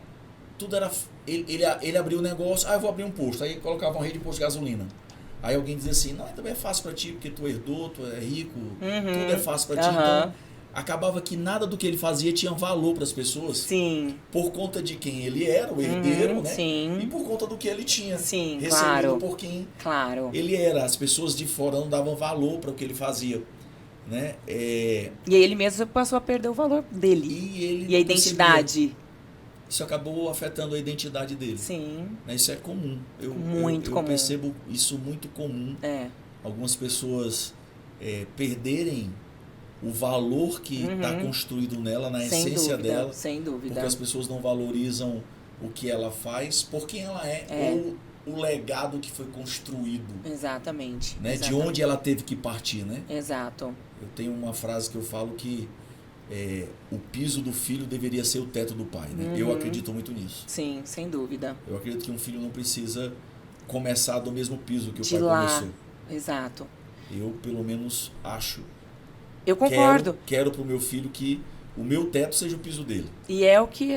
Tudo era... Ele abriu o negócio, eu vou abrir um posto. Aí colocava uma rede de posto de gasolina. Aí alguém dizia assim, não, também é fácil pra ti, porque tu herdou, tu é rico, tudo é fácil pra ti. Então, acabava que nada do que ele fazia tinha valor para as pessoas. Sim. Por conta de quem ele era, o herdeiro, né? Sim. E por conta do que ele tinha. Sim, recebido por quem ele era. As pessoas de fora não davam valor para o que ele fazia. Né? E aí ele mesmo passou a perder o valor dele. E a identidade. Isso acabou afetando a identidade dele. Sim. Isso é comum. Eu comum. percebo isso muito comum. Algumas pessoas perderem o valor que está construído nela, na essência dela. Sem dúvida. Porque as pessoas não valorizam o que ela faz por quem ela ou o legado que foi construído. Exatamente. Né? De onde ela teve que partir, né? Exato. Eu tenho uma frase que eu falo que o piso do filho deveria ser o teto do pai, né? Eu acredito muito nisso. Sim, sem dúvida. Eu acredito que um filho não precisa começar do mesmo piso que o pai começou. Exato. Eu, pelo menos, acho. Eu concordo. Quero pro meu filho que o meu teto seja o piso dele. E é o que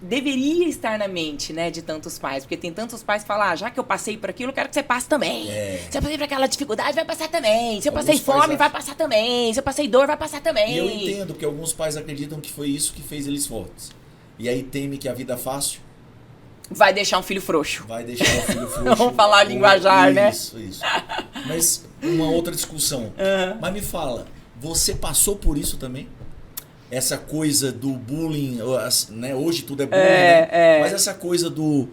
deveria estar na mente, né, de tantos pais. Porque tem tantos pais que falam, já que eu passei por aquilo, eu quero que você passe também. Se eu passei por aquela dificuldade, vai passar também. Se eu passei fome, vai passar também. Se eu passei dor, vai passar também. E eu entendo, porque alguns pais acreditam que foi isso que fez eles fortes. E aí teme que a vida fácil vai deixar um filho frouxo. Vai deixar um filho frouxo. Vamos falar linguajar, né? Isso. Mas uma outra discussão. Mas me fala, você passou por isso também? Essa coisa do bullying, né? Hoje tudo é bullying, né? Mas essa coisa do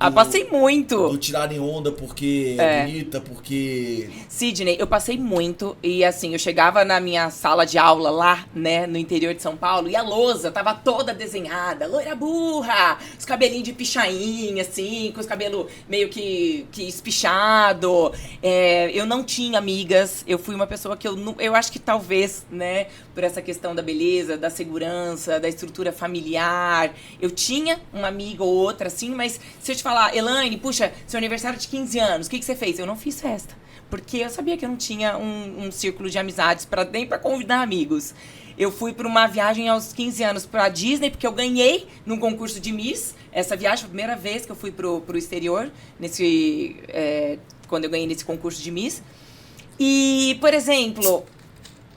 passei muito. Do tirarem onda porque é bonita, porque... Sidney, eu passei muito. E assim, eu chegava na minha sala de aula lá, né, no interior de São Paulo, e a lousa tava toda desenhada, loira burra, os cabelinhos de pichainha, assim, com os cabelos meio que espichado. Eu não tinha amigas, eu fui uma pessoa que eu acho que talvez, né, por essa questão da beleza, da segurança, da estrutura familiar, eu tinha uma amiga ou outra, assim, mas se eu te falar, Elaine, puxa, seu aniversário de 15 anos, o que você fez? Eu não fiz festa, porque eu sabia que eu não tinha um círculo de amizades nem pra convidar amigos. Eu fui para uma viagem aos 15 anos pra Disney, porque eu ganhei num concurso de Miss. Essa viagem foi a primeira vez que eu fui pro exterior, quando eu ganhei nesse concurso de Miss. E, por exemplo,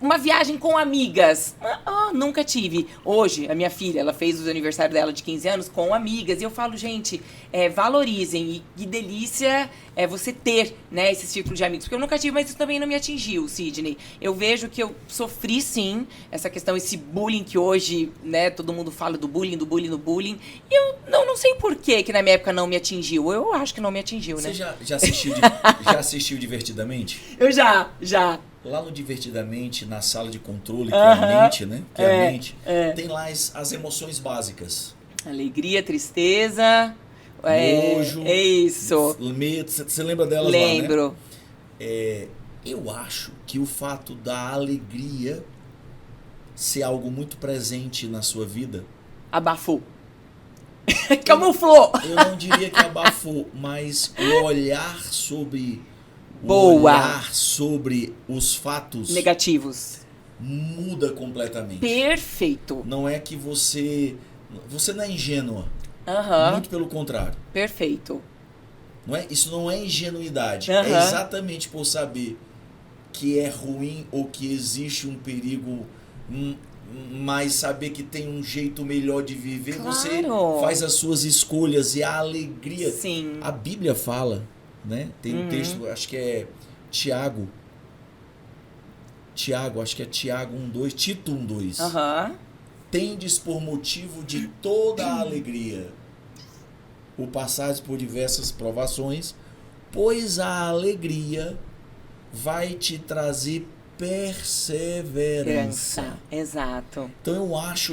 uma viagem com amigas. Nunca tive. Hoje, a minha filha, ela fez o aniversário dela de 15 anos com amigas. E eu falo, gente, valorizem. E que delícia é você ter, né, esse círculo de amigos. Porque eu nunca tive, mas isso também não me atingiu, Sidney. Eu vejo que eu sofri, sim, essa questão, esse bullying que hoje, né, todo mundo fala do bullying, do bullying, do bullying. E eu não sei por que na minha época não me atingiu. Eu acho que não me atingiu, né? Você já assistiu Divertidamente? Eu já. Lá no Divertidamente, na sala de controle, que é a mente, né? Que é a mente, tem lá as emoções básicas. Alegria, tristeza, nojo. É isso. Medo. Você lembra delas? Lembro. Lá, né? Eu acho que o fato da alegria ser algo muito presente na sua vida... Abafou. Camuflou. Eu não diria que abafou, mas o olhar sobre... olhar sobre os fatos negativos muda completamente. Perfeito. Não é que você não é ingênua. Muito pelo contrário. Perfeito. Isso não é ingenuidade. É exatamente por saber que é ruim ou que existe um perigo, mas saber que tem um jeito melhor de viver. Claro. Você faz as suas escolhas e a alegria. Sim. A Bíblia fala, né? Tem um texto, acho que é Tiago, acho que é Tiago 1:2, Tito 1:2. Tendes por motivo de toda a alegria o passares por diversas provações, pois a alegria vai te trazer perseverança. Exato. Então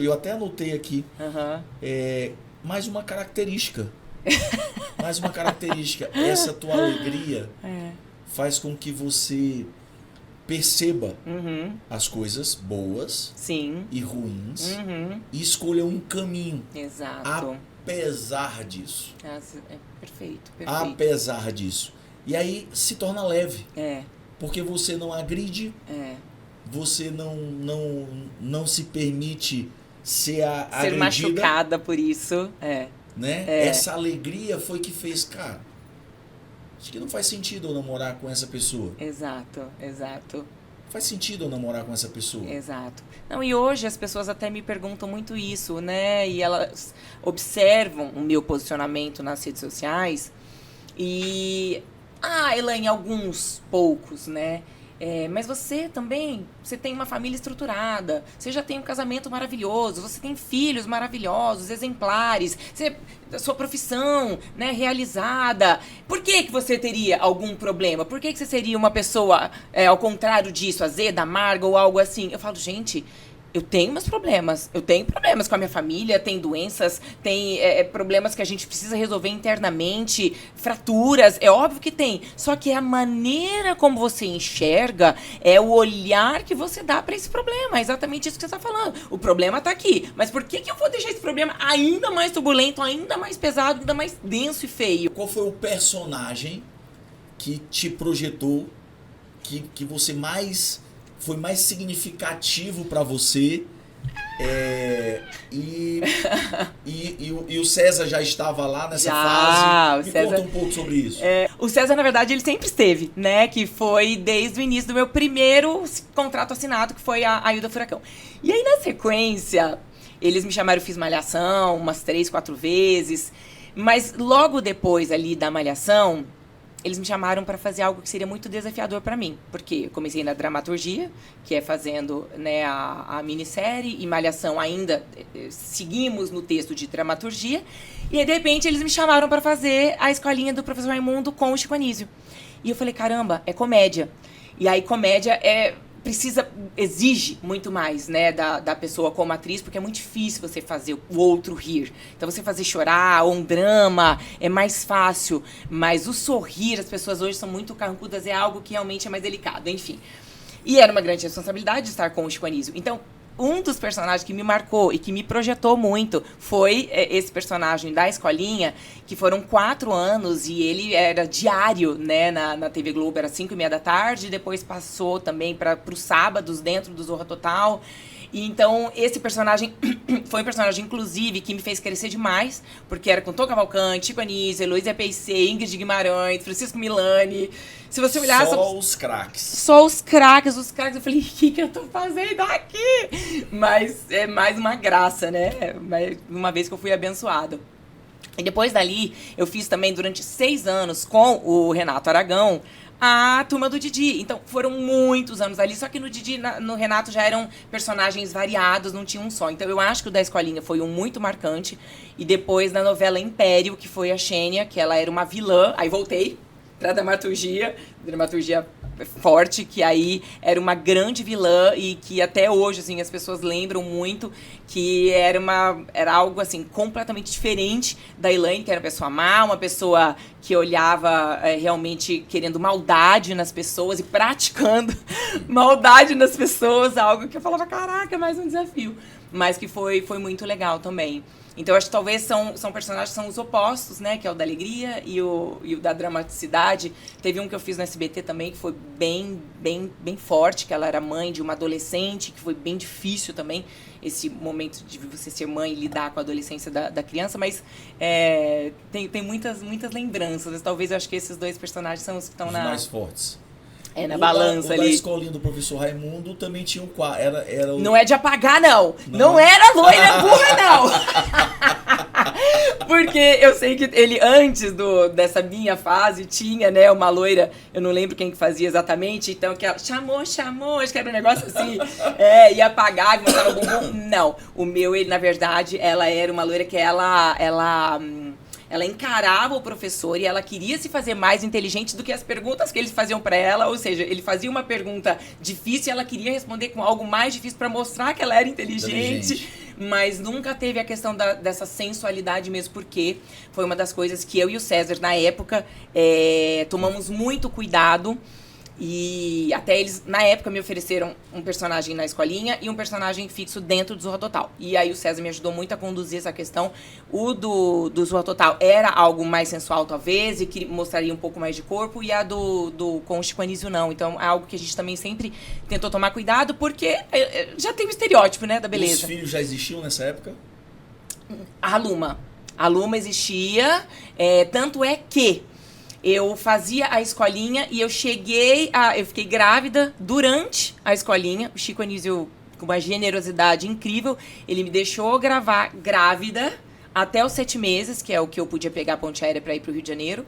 eu até anotei aqui, mais uma característica. Essa tua alegria faz com que você perceba as coisas boas, sim, e ruins, e escolha um caminho. Exato. Apesar disso. Perfeito. Apesar disso. E aí se torna leve. É. Porque você não agride, você não se permite ser agredida. Machucada por isso. Né? Essa alegria foi que fez, cara, acho que não faz sentido eu namorar com essa pessoa. Exato. Faz sentido eu namorar com essa pessoa. Exato. Não, e hoje as pessoas até me perguntam muito isso, né? E elas observam o meu posicionamento nas redes sociais e... Elaine, alguns poucos, né? Mas você também, você tem uma família estruturada, você já tem um casamento maravilhoso, você tem filhos maravilhosos, exemplares, sua profissão, né, realizada. Por que você teria algum problema? Por que você seria uma pessoa, ao contrário disso, azeda, amarga ou algo assim? Eu falo, gente... Eu tenho meus problemas. Eu tenho problemas com a minha família, tem doenças, tem problemas que a gente precisa resolver internamente, fraturas, é óbvio que tem. Só que a maneira como você enxerga é o olhar que você dá para esse problema. É exatamente isso que você está falando. O problema está aqui. Mas por que eu vou deixar esse problema ainda mais turbulento, ainda mais pesado, ainda mais denso e feio? Qual foi o personagem que te projetou, que você foi mais significativo para você, e o César já estava lá nessa fase? Me conta um pouco sobre isso. O César, na verdade, ele sempre esteve, né? Que foi desde o início do meu primeiro contrato assinado, que foi a Ailda Furacão. E aí, na sequência, eles me chamaram, eu fiz Malhação umas 3, 4 vezes, mas logo depois ali da Malhação... eles me chamaram para fazer algo que seria muito desafiador para mim, porque eu comecei na dramaturgia, que é fazendo, né, a minissérie, e Malhação ainda seguimos no texto de dramaturgia, e aí, de repente eles me chamaram para fazer a escolinha do professor Raimundo com o Chico Anísio. E eu falei, caramba, é comédia. E aí comédia exige muito mais, né, da pessoa como atriz, porque é muito difícil você fazer o outro rir. Então, você fazer chorar ou um drama é mais fácil, mas o sorrir, as pessoas hoje são muito carrancudas, é algo que realmente é mais delicado, enfim. E era uma grande responsabilidade estar com o Chico Anísio. Então, um dos personagens que me marcou e que me projetou muito foi esse personagem da escolinha, que foram 4 anos e ele era diário, né, na TV Globo, era 5h30 da tarde, depois passou também para os sábados dentro do Zorra Total. E então, esse personagem foi um personagem, inclusive, que me fez crescer demais, porque era com Tom Cavalcante, Chico Anísio, Heloísa Peixe, Ingrid Guimarães, Francisco Milani. Se você olhar... Só os craques. Só os craques. Eu falei, o que eu tô fazendo aqui? Mas é mais uma graça, né? Uma vez que eu fui abençoado. E depois dali, eu fiz também, durante 6 anos, com o Renato Aragão, a Turma do Didi. Então, foram muitos anos ali, só que no Didi, no Renato, já eram personagens variados, não tinha um só. Então, eu acho que o da Escolinha foi um muito marcante. E depois, na novela Império, que foi a Xênia, que ela era uma vilã, aí voltei pra dramaturgia forte, que aí era uma grande vilã e que até hoje, assim, as pessoas lembram muito que era algo, assim, completamente diferente da Elaine, que era uma pessoa má, uma pessoa que olhava realmente querendo maldade nas pessoas e praticando maldade nas pessoas, algo que eu falava, caraca, mais um desafio. Mas que foi muito legal também. Então, acho que talvez são personagens que são os opostos, né? Que é o da alegria e o da dramaticidade. Teve um que eu fiz no SBT também, que foi bem forte, que ela era mãe de uma adolescente, que foi bem difícil também, esse momento de você ser mãe e lidar com a adolescência da criança. Mas tem muitas lembranças. Talvez eu acho que esses 2 personagens são os que estão os mais fortes. Na balança ali. O da escolinha do professor Raimundo também tinha um quadro. Era Não é de apagar, não. Não era loira burra, não. Porque eu sei que ele, antes dessa minha fase, tinha, né, uma loira, eu não lembro quem que fazia exatamente, então que ela chamou, acho que era um negócio assim, ia apagar, que mostrava o bumbum. Não. O meu, ele, na verdade, ela era uma loira que ela encarava o professor e ela queria se fazer mais inteligente do que as perguntas que eles faziam para ela. Ou seja, ele fazia uma pergunta difícil e ela queria responder com algo mais difícil para mostrar que ela era inteligente. Mas nunca teve a questão dessa sensualidade mesmo, porque foi uma das coisas que eu e o César, na época, tomamos muito cuidado. E até eles, na época, me ofereceram um personagem na escolinha e um personagem fixo dentro do Zorra Total. E aí o César me ajudou muito a conduzir essa questão. O do Zorra Total era algo mais sensual, talvez, e que mostraria um pouco mais de corpo. E a com o Chico Anísio, não. Então, é algo que a gente também sempre tentou tomar cuidado, porque já tem o estereótipo, né, da beleza. Os filhos já existiam nessa época? A Luma existia, tanto é que eu fazia a escolinha e eu fiquei grávida durante a escolinha. O Chico Anísio, com uma generosidade incrível, ele me deixou gravar grávida até os 7 meses, que é o que eu podia pegar a ponte aérea para ir para o Rio de Janeiro.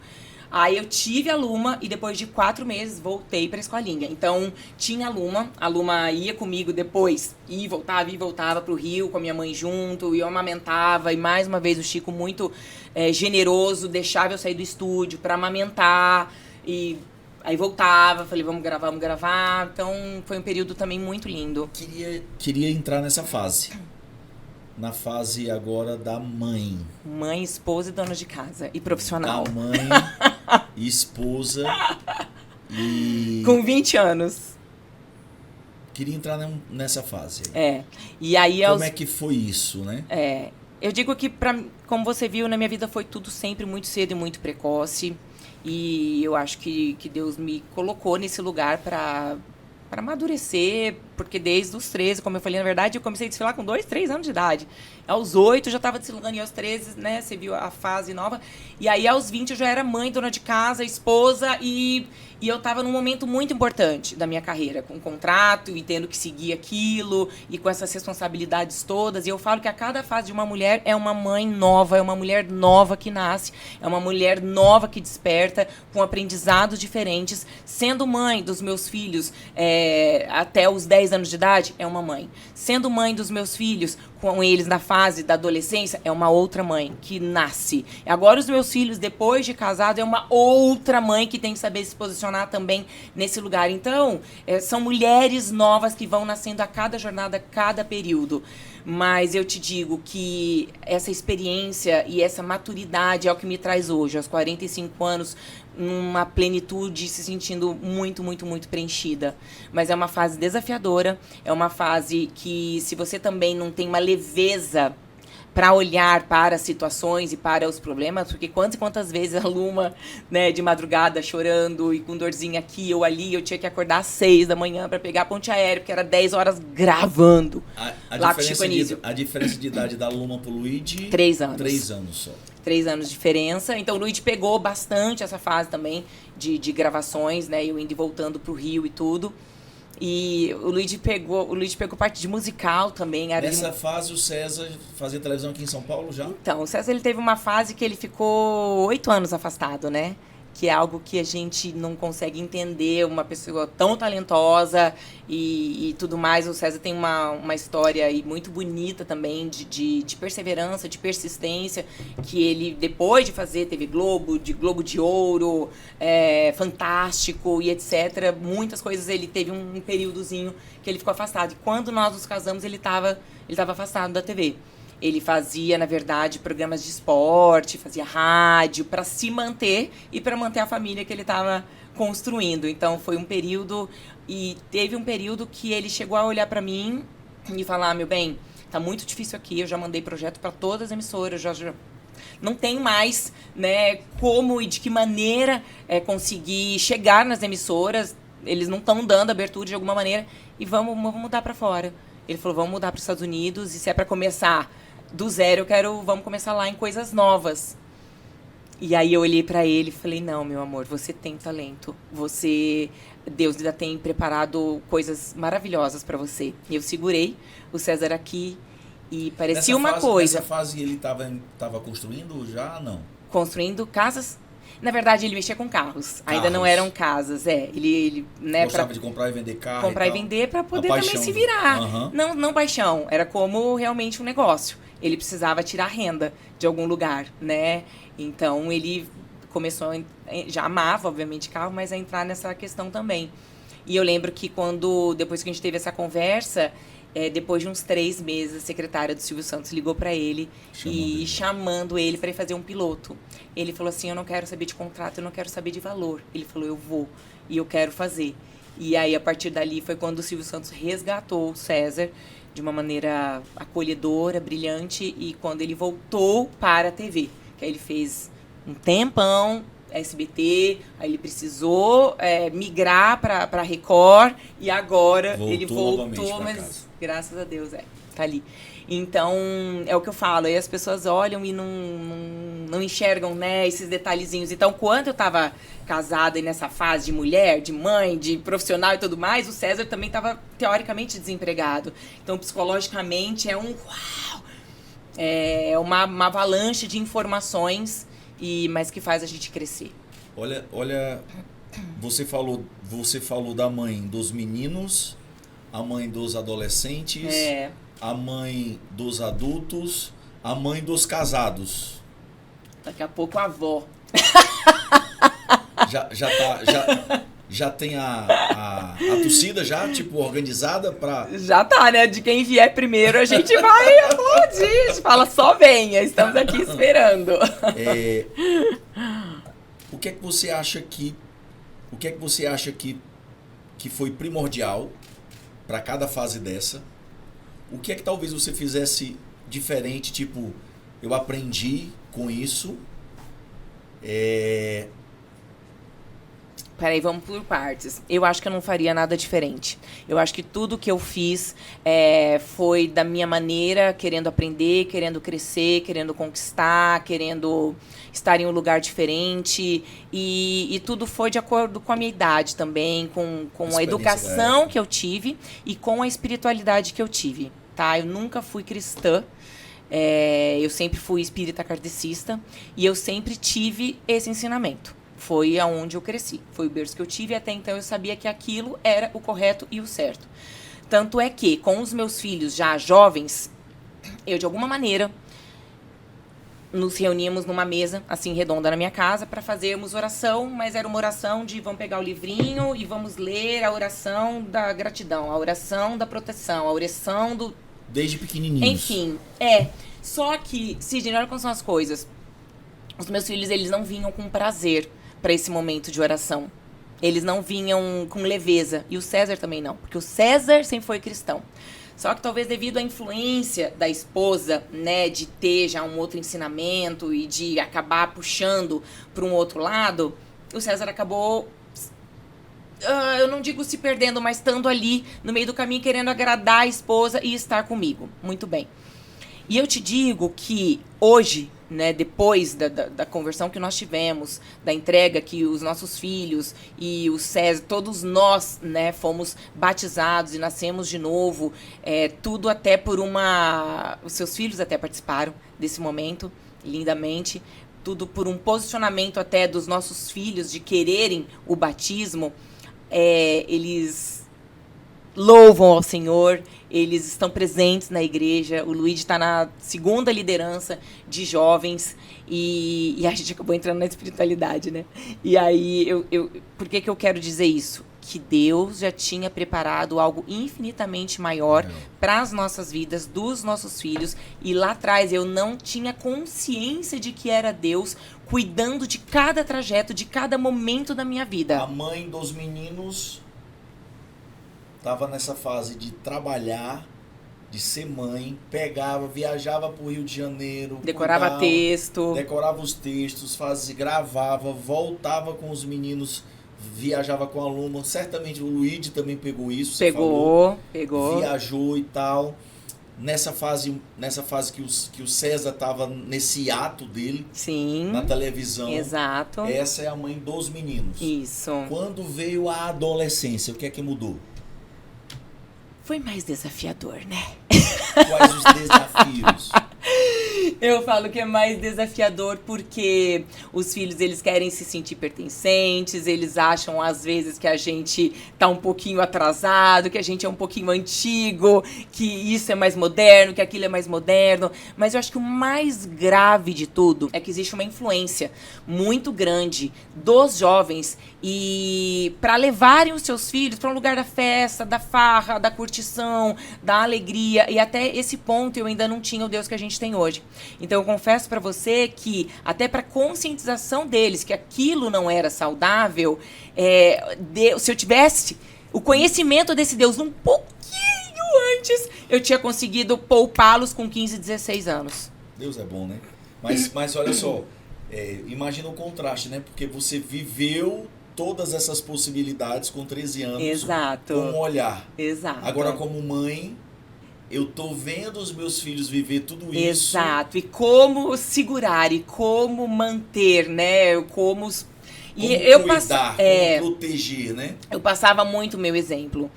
Aí eu tive a Luma e depois de 4 meses voltei para a escolinha. Então tinha a Luma ia comigo depois e voltava para o Rio com a minha mãe junto, e eu amamentava, e mais uma vez o Chico muito generoso, deixava eu sair do estúdio para amamentar, e aí voltava, falei, vamos gravar. Então foi um período também muito lindo. Queria entrar nessa fase. Na fase agora da mãe. Mãe, esposa e dona de casa. E profissional. Da mãe, esposa e... Com 20 anos. Queria entrar nessa fase. E aí como é que foi isso, né? Eu digo que, como você viu, na minha vida foi tudo sempre muito cedo e muito precoce. E eu acho que Deus me colocou nesse lugar para amadurecer, porque desde os 13, como eu falei, na verdade, eu comecei a desfilar com 2, 3 anos de idade. Aos 8 eu já estava desfilando, e aos 13, né, você viu a fase nova. E aí, aos 20, eu já era mãe, dona de casa, esposa, e eu estava num momento muito importante da minha carreira, com um contrato e tendo que seguir aquilo, e com essas responsabilidades todas. E eu falo que a cada fase de uma mulher é uma mãe nova, é uma mulher nova que nasce, é uma mulher nova que desperta, com aprendizados diferentes. Sendo mãe dos meus filhos até os 10 anos de idade, é uma mãe. Sendo mãe dos meus filhos, com eles na fase da adolescência, é uma outra mãe que nasce. Agora os meus filhos, depois de casado, é uma outra mãe que tem que saber se posicionar também nesse lugar. Então, são mulheres novas que vão nascendo a cada jornada, a cada período. Mas eu te digo que essa experiência e essa maturidade é o que me traz hoje, aos 45 anos, numa plenitude, se sentindo muito, muito, muito preenchida. Mas é uma fase desafiadora, é uma fase que, se você também não tem uma leveza para olhar para as situações e para os problemas, porque quantas e quantas vezes a Luma, né, de madrugada, chorando e com dorzinha aqui ou ali, eu tinha que acordar às 6 da manhã para pegar a ponte aérea, porque era 10 horas gravando. A diferença de idade da Luma pro Luigi... 3 anos. 3 anos só. 3 anos de diferença. Então o Luigi pegou bastante essa fase também de gravações, né, eu indo e voltando pro Rio e tudo. E o Luigi pegou parte de musical também. Nessa fase o César fazia televisão aqui em São Paulo já? Então, o César ele teve uma fase que ele ficou 8 anos afastado, né? Que é algo que a gente não consegue entender, uma pessoa tão talentosa e tudo mais. O César tem uma história aí muito bonita também de perseverança, de persistência, que ele, depois de fazer TV Globo de Ouro, Fantástico e etc., muitas coisas, ele teve um períodozinho que ele ficou afastado. E quando nós nos casamos, ele estava afastado da TV. Ele fazia, na verdade, programas de esporte, fazia rádio para se manter e para manter a família que ele estava construindo. Então, foi um período, e teve um período que ele chegou a olhar para mim e falar: meu bem, tá muito difícil aqui, eu já mandei projeto para todas as emissoras, já não tem mais, né, como e de que maneira conseguir chegar nas emissoras, eles não estão dando abertura de alguma maneira, e vamos mudar para fora. Ele falou: vamos mudar para os Estados Unidos, e se é para começar do zero, vamos começar lá em coisas novas. E aí eu olhei pra ele e falei: não, meu amor, você tem talento. Deus ainda tem preparado coisas maravilhosas pra você. E eu segurei o César aqui e parecia coisa. Nessa fase ele tava construindo já, não? Construindo casas. Na verdade, ele mexia com carros. Ainda não eram casas, Ele né, gostava de comprar e vender carro. Comprar e vender para poder também se virar. Uhum. Não paixão. Era como realmente um negócio. Ele precisava tirar renda de algum lugar, né? Então, ele começou, já amava, obviamente, carro, mas a entrar nessa questão também. E eu lembro que depois que a gente teve essa conversa, depois de uns 3 meses, a secretária do Silvio Santos ligou para ele chamando ele para ir fazer um piloto. Ele falou assim: eu não quero saber de contrato, eu não quero saber de valor. Ele falou: eu vou e eu quero fazer. E aí, a partir dali, foi quando o Silvio Santos resgatou o César de uma maneira acolhedora, brilhante, e quando ele voltou para a TV, que aí ele fez um tempão SBT, aí ele precisou migrar para Record, e agora ele voltou, mas graças a Deus tá ali. Então, é o que eu falo, aí as pessoas olham e não enxergam, né, esses detalhezinhos. Então, quando eu estava casada e nessa fase de mulher, de mãe, de profissional e tudo mais, o César também estava, teoricamente, desempregado. Então, psicologicamente, é uma avalanche de informações, mas que faz a gente crescer. Olha, você falou da mãe dos meninos, a mãe dos adolescentes, a mãe dos adultos, a mãe dos casados. Daqui a pouco a avó. Já tem a torcida já, tipo, organizada pra... Já tá, né? De quem vier primeiro a gente vai aplaudir. A gente fala: só venha, estamos aqui esperando. O que é que você acha que foi primordial para cada fase dessa? O que é que talvez você fizesse diferente? Tipo, eu aprendi com isso. Peraí, vamos por partes. Eu acho que eu não faria nada diferente. Eu acho que tudo que eu fiz foi da minha maneira, querendo aprender, querendo crescer, querendo conquistar, querendo estar em um lugar diferente. E tudo foi de acordo com a minha idade também, com a educação que eu tive e com a espiritualidade que eu tive. Tá? Eu nunca fui cristã. Eu sempre fui espírita kardecista. E eu sempre tive esse ensinamento. Foi aonde eu cresci. Foi o berço que eu tive. Até então eu sabia que aquilo era o correto e o certo. Tanto é que, com os meus filhos já jovens, eu, de alguma maneira, nos reuníamos numa mesa, assim, redonda na minha casa, para fazermos oração, mas era uma oração de vamos pegar o livrinho e vamos ler a oração da gratidão, a oração da proteção, a oração do... Desde pequenininhos. Enfim, Só que, Sidney, olha como são as coisas. Os meus filhos, eles não vinham com prazer para esse momento de oração. Eles não vinham com leveza. E o César também não, porque o César sempre foi cristão. Só que talvez devido à influência da esposa, né, de ter já um outro ensinamento e de acabar puxando para um outro lado, o César acabou, eu não digo se perdendo, mas estando ali no meio do caminho, querendo agradar a esposa e estar comigo. Muito bem. E eu te digo que hoje, né, depois da conversão que nós tivemos, da entrega que os nossos filhos e o César, todos nós, né, fomos batizados e nascemos de novo, tudo até por os seus filhos até participaram desse momento, lindamente, tudo por um posicionamento até dos nossos filhos de quererem o batismo, eles louvam ao Senhor, eles estão presentes na igreja. O Luigi está na 2ª liderança de jovens e a gente acabou entrando na espiritualidade, né? E aí, por que eu quero dizer isso? Que Deus já tinha preparado algo infinitamente maior para as nossas vidas, dos nossos filhos. E lá atrás eu não tinha consciência de que era Deus cuidando de cada trajeto, de cada momento da minha vida. A mãe dos meninos estava nessa fase de trabalhar, de ser mãe, viajava para o Rio de Janeiro, decorava texto, decorava os textos, gravava, voltava com os meninos, viajava com o aluno. Certamente o Luigi também pegou isso. Pegou. Viajou e tal. Nessa fase que o César estava nesse ato dele, sim, na televisão. Exato. Essa é a mãe dos meninos. Isso. Quando veio a adolescência, o que é que mudou? Foi mais desafiador, né? Quais os desafios? Eu falo que é mais desafiador porque os filhos, eles querem se sentir pertencentes, eles acham às vezes que a gente tá um pouquinho atrasado, que a gente é um pouquinho antigo, que isso é mais moderno, que aquilo é mais moderno. Mas eu acho que o mais grave de tudo é que existe uma influência muito grande dos jovens e para levarem os seus filhos para um lugar da festa, da farra, da curtição, da alegria. E até esse ponto eu ainda não tinha o Deus que a gente tem hoje. Então eu confesso para você que até para conscientização deles que aquilo não era saudável, se eu tivesse o conhecimento desse Deus um pouquinho antes, eu tinha conseguido poupá-los com 15, 16 anos. Deus é bom, né? Mas olha só, imagina o contraste, né? Porque você viveu todas essas possibilidades com 13 anos. Exato. Com um olhar. Exato. Agora, como mãe, eu tô vendo os meus filhos viver tudo isso. Exato. E como segurar, e como manter, né? Como cuidar, como proteger, né? Eu passava muito o meu exemplo.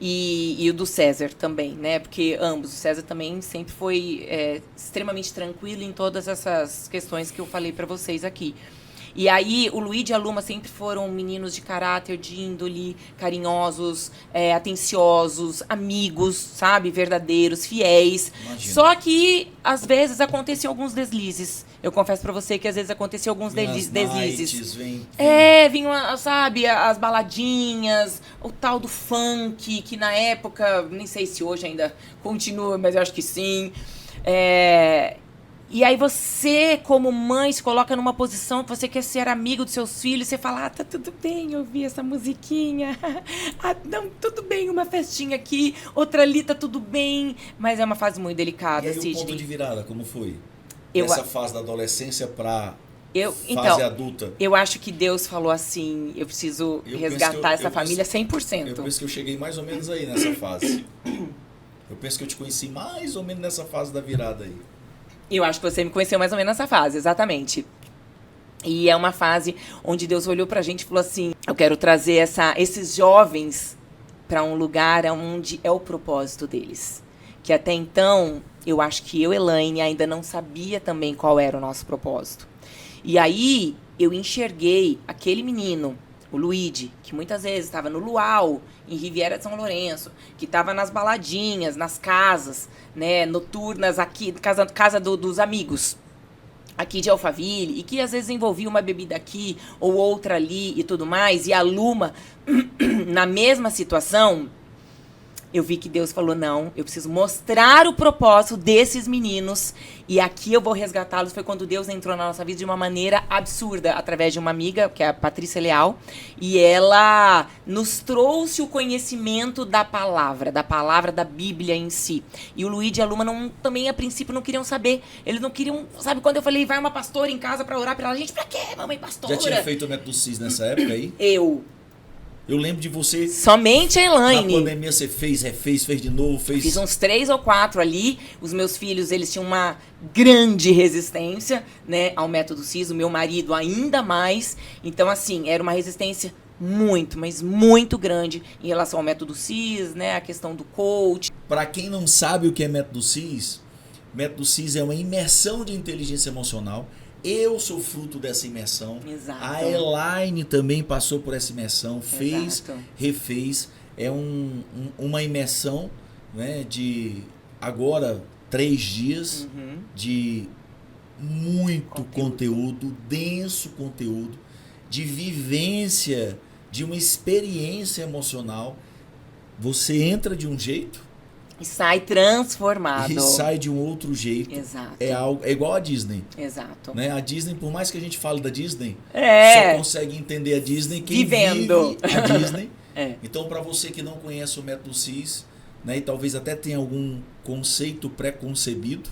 E o do César também, né? Porque ambos, o César também sempre foi extremamente tranquilo em todas essas questões que eu falei para vocês aqui. E aí, o Luigi e a Luma sempre foram meninos de caráter, de índole, carinhosos, atenciosos, amigos, sabe? Verdadeiros, fiéis. Imagina. Só que, às vezes, aconteciam alguns deslizes. Eu confesso pra você que, às vezes, aconteciam alguns deslizes. Vinham, sabe, as baladinhas, o tal do funk, que na época, nem sei se hoje ainda continua, mas eu acho que sim. E aí você, como mãe, se coloca numa posição que você quer ser amigo dos seus filhos, você fala, tá tudo bem ouvir essa musiquinha, não, tudo bem, uma festinha aqui, outra ali, tá tudo bem, mas é uma fase muito delicada, E aí Sidney. o ponto de virada, como foi? Essa fase da adolescência para fase adulta? Eu acho que Deus falou assim, eu preciso resgatar essa família 100%. Eu penso que eu cheguei mais ou menos aí nessa fase. Eu penso que eu te conheci mais ou menos nessa fase da virada aí. Eu acho que você me conheceu mais ou menos nessa fase, exatamente. E é uma fase onde Deus olhou pra gente e falou assim, eu quero trazer esses jovens para um lugar onde é o propósito deles. Que até então, eu acho que eu, Elaine, ainda não sabia também qual era o nosso propósito. E aí, eu enxerguei aquele menino, o Luigi, que muitas vezes estava no Luau, em Riviera de São Lourenço, que estava nas baladinhas, nas casas, né, noturnas, aqui, casa dos amigos, aqui de Alphaville, e que às vezes envolvia uma bebida aqui ou outra ali e tudo mais, e a Luma, na mesma situação, eu vi que Deus falou, não, eu preciso mostrar o propósito desses meninos e aqui eu vou resgatá-los. Foi quando Deus entrou na nossa vida de uma maneira absurda, através de uma amiga, que é a Patrícia Leal, e ela nos trouxe o conhecimento da palavra da Bíblia em si. E o Luigi e a Luma também, a princípio, não queriam saber. Eles não queriam, sabe, quando eu falei, vai uma pastora em casa pra orar pela gente, pra quê, mamãe pastora? Já tinha feito o método CIS nessa época aí? Eu lembro de você... Somente a Elaine. Na pandemia você refez de novo, Fiz uns 3 ou 4 ali. Os meus filhos, eles tinham uma grande resistência, né, ao método CIS. O meu marido ainda mais. Então, assim, era uma resistência muito, mas muito grande em relação ao método CIS, né, a questão do coach. Para quem não sabe o que é método CIS é uma imersão de inteligência emocional. Eu sou fruto dessa imersão. Exato. A Elaine também passou por essa imersão, fez, Exato. refez. É uma imersão, né, de agora 3 dias de muito conteúdo, denso conteúdo, de vivência, de uma experiência emocional. Você entra de um jeito e sai transformado. E sai de um outro jeito. Exato. É igual a Disney. Exato. Né? A Disney, por mais que a gente fale da Disney, só consegue entender a Disney quem vivendo vive a Disney. Então, para você que não conhece o método CIS, né, e talvez até tenha algum conceito pré-concebido.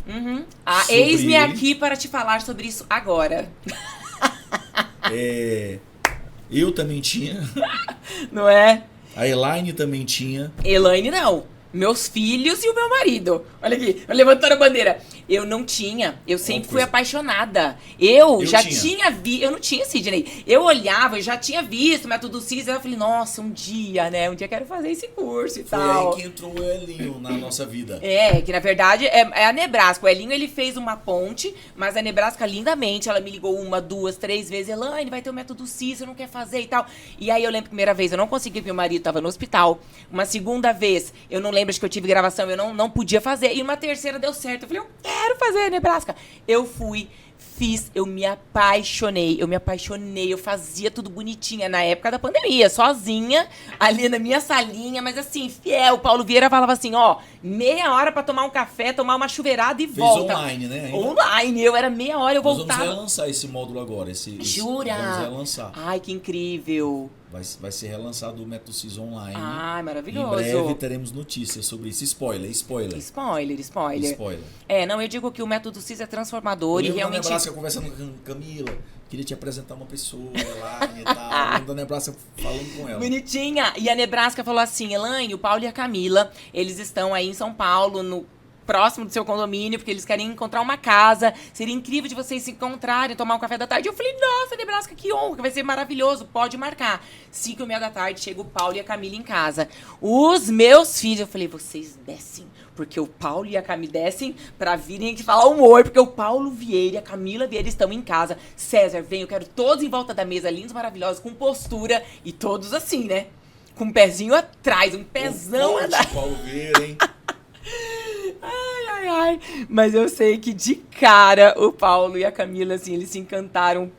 Eis-me aqui para te falar sobre isso agora. Eu também tinha. Não é? A Elaine também tinha. Elaine não. Meus filhos e o meu marido. Olha aqui, levantando a bandeira. Eu não tinha. Eu sempre fui apaixonada. Eu já tinha visto. Eu não tinha, Sidney. Eu olhava, eu já tinha visto o método CIS. Eu falei, nossa, um dia, né? Um dia eu quero fazer esse curso e tal. Foi aí que entrou o Elinho na nossa vida. Que na verdade é a Nebraska. O Elinho, ele fez uma ponte, mas a Nebraska, lindamente, ela me ligou 1, 2, 3 vezes. Elaine, vai ter o método CIS, você não quer fazer e tal. E aí eu lembro que a primeira vez eu não consegui, porque meu marido tava no hospital. Uma segunda vez, eu não lembro de que eu tive gravação, eu não podia fazer. E uma terceira deu certo. Eu falei, eu quero fazer, Nebraska. Eu fui, fiz, eu me apaixonei, eu fazia tudo bonitinha na época da pandemia, sozinha, ali na minha salinha, mas assim, fiel. O Paulo Vieira falava assim, meia hora pra tomar um café, tomar uma chuveirada e volta. Online, né? Ainda? Online, eu era meia hora, eu voltava. Nós vamos relançar esse módulo agora. Jura? Vamos relançar. Ai, que incrível. Vai ser relançado o método CIS online. Ai, maravilhoso. Em breve teremos notícias sobre isso. Spoiler. Não, eu digo que o método CIS é transformador e realmente... Eu Nebraska conversando com Camila, queria te apresentar uma pessoa lá e tal. Da Nebraska falando com ela. Bonitinha. E a Nebraska falou assim, Elaine, o Paulo e a Camila, eles estão aí em São Paulo, próximo do seu condomínio, porque eles querem encontrar uma casa. Seria incrível de vocês se encontrarem, tomar um café da tarde. Eu falei, nossa, Nebraska, que honra, vai ser maravilhoso, pode marcar. 5h30 da tarde, chega o Paulo e a Camila em casa. Os meus filhos, eu falei, vocês descem, porque o Paulo e a Camila descem pra virem aqui falar um oi, porque o Paulo Vieira e a Camila Vieira estão em casa. César, vem, eu quero todos em volta da mesa, lindos, maravilhosos, com postura, e todos assim, né? Com um pezinho atrás, um pezão atrás. Paulo Vieira, hein? Ai, mas eu sei que de cara o Paulo e a Camila, assim, eles se encantaram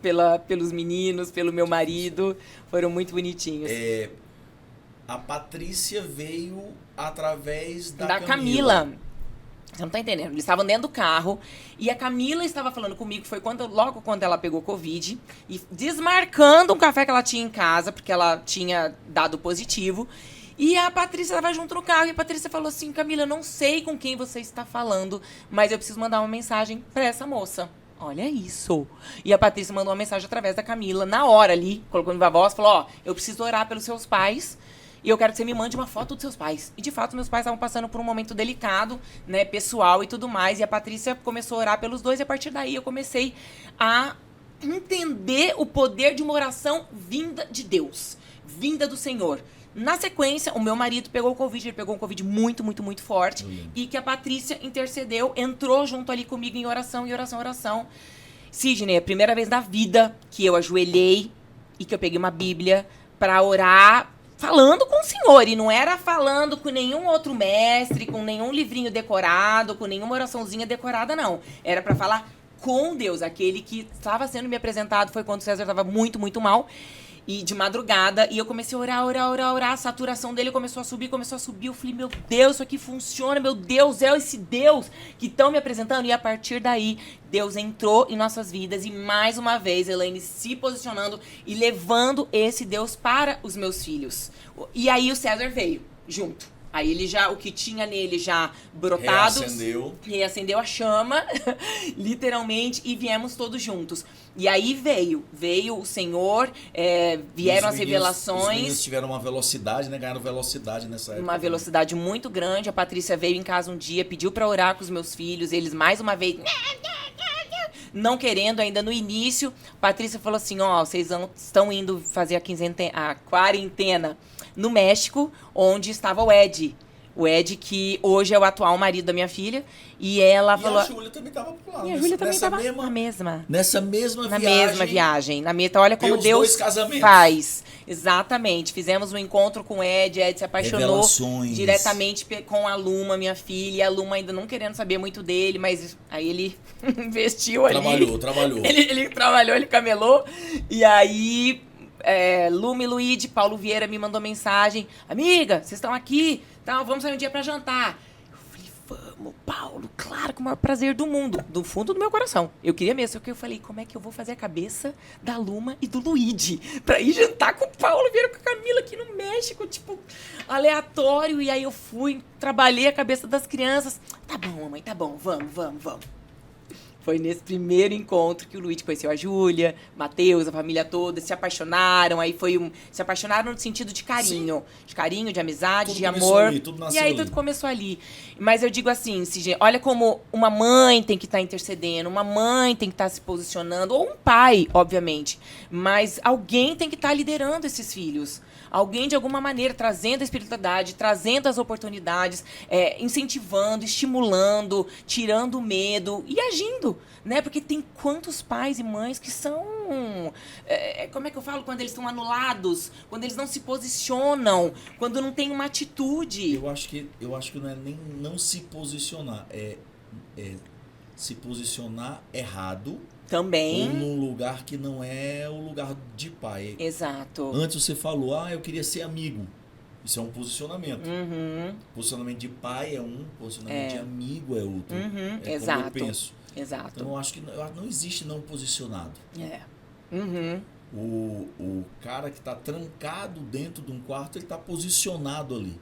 pelos meninos, pelo meu marido, foram muito bonitinhos. A Patrícia veio através da Camila. Você não tá entendendo? Eles estavam dentro do carro e a Camila estava falando comigo, foi logo quando ela pegou Covid, e desmarcando um café que ela tinha em casa, porque ela tinha dado positivo. E a Patrícia estava junto no carro e a Patrícia falou assim, Camila, eu não sei com quem você está falando, mas eu preciso mandar uma mensagem para essa moça. Olha isso. E a Patrícia mandou uma mensagem através da Camila, na hora ali, colocou viva voz, falou, ó, eu preciso orar pelos seus pais e eu quero que você me mande uma foto dos seus pais. E, de fato, meus pais estavam passando por um momento delicado, né, pessoal e tudo mais, e a Patrícia começou a orar pelos dois, e a partir daí eu comecei a entender o poder de uma oração vinda de Deus, vinda do Senhor. Na sequência, o meu marido pegou o Covid, ele pegou um Covid muito, muito, muito forte, e que a Patrícia intercedeu, entrou junto ali comigo em oração, oração. Sidney, é a primeira vez na vida que eu ajoelhei e que eu peguei uma Bíblia para orar falando com o Senhor, e não era falando com nenhum outro mestre, com nenhum livrinho decorado, com nenhuma oraçãozinha decorada, não. Era para falar com Deus. Aquele que estava sendo me apresentado foi quando o César estava muito, muito mal, e de madrugada, e eu comecei a orar, a saturação dele começou a subir, eu falei, meu Deus, isso aqui funciona, meu Deus, é esse Deus que estão me apresentando, e a partir daí, Deus entrou em nossas vidas, e mais uma vez, Elaine se posicionando e levando esse Deus para os meus filhos. E aí o César veio junto. Aí ele já, o que tinha nele já brotado, reacendeu a chama, literalmente, e viemos todos juntos. E aí veio o Senhor, vieram as revelações. Os meninos tiveram uma velocidade, né? Ganharam velocidade nessa época. Uma velocidade muito grande. A Patrícia veio em casa um dia, pediu pra orar com os meus filhos, eles mais uma vez... não querendo, ainda no início, Patrícia falou assim, ó, vocês estão indo fazer a quarentena no México, onde estava o Ed. O Ed, que hoje é o atual marido da minha filha. E ela falou... a Júlia também estava por lá. E a Júlia também estava na mesma. Nessa mesma viagem. Na mesma viagem. Então, olha como Deus faz. Exatamente. Fizemos um encontro com o Ed se apaixonou diretamente com a Luma, minha filha. E a Luma ainda não querendo saber muito dele, mas aí ele investiu ali. Trabalhou. Ele trabalhou, ele camelou. E aí... Lume Luide, Paulo Vieira me mandou mensagem, amiga, vocês estão aqui, tá, vamos sair um dia pra jantar. Eu falei, vamos, Paulo, claro, com o maior prazer do mundo, do fundo do meu coração. Eu queria mesmo, só que eu falei, como é que eu vou fazer a cabeça da Luma e do Luide pra ir jantar com o Paulo Vieira, com a Camila aqui no México, tipo, aleatório. E aí eu fui, trabalhei a cabeça das crianças. Tá bom, mamãe, tá bom, vamos. Foi nesse primeiro encontro que o Luiz conheceu a Júlia, Matheus, a família toda, se apaixonaram. Aí se apaixonaram no sentido de carinho. Sim. De carinho, de amizade, tudo de amor. Ali, tudo nasceu e aí ali. Tudo começou ali. Mas eu digo assim, olha como uma mãe tem que estar intercedendo, uma mãe tem que estar se posicionando, ou um pai, obviamente. Mas alguém tem que estar liderando esses filhos. Alguém, de alguma maneira, trazendo a espiritualidade, trazendo as oportunidades, incentivando, estimulando, tirando o medo e agindo, né? Porque tem quantos pais e mães que são... como é que eu falo? Quando eles estão anulados, quando eles não se posicionam, quando não tem uma atitude. Eu acho que não é nem não se posicionar, é se posicionar errado. Também. Ou num lugar que não é o lugar de pai. Exato. Antes você falou, eu queria ser amigo. Isso é um posicionamento. Uhum. Posicionamento de pai é um, posicionamento de amigo é outro. Uhum. Exato. Como eu penso. Exato. Então eu acho que não existe não posicionado. Uhum. O cara que está trancado dentro de um quarto, ele está posicionado ali.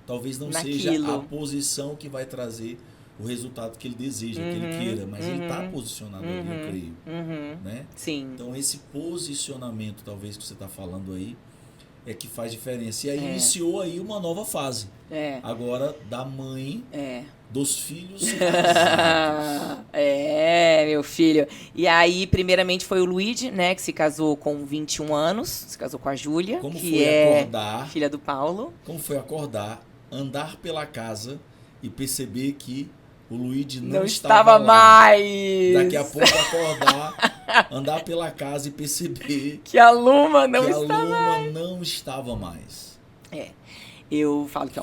Talvez não seja a posição que vai trazer o resultado que ele deseja, que ele queira, mas ele está posicionado ali, eu creio. Né? Sim. Então, esse posicionamento, talvez, que você está falando aí, é que faz diferença. E aí iniciou aí uma nova fase. Agora, da mãe, dos filhos casados. Meu filho. E aí, primeiramente, foi o Luigi, né, que se casou com 21 anos, se casou com a Júlia, que é filha do Paulo. Como foi acordar, andar pela casa e perceber que o Luigi não estava mais. Daqui a pouco acordar, andar pela casa e perceber que a Luma não estava mais. Eu falo que é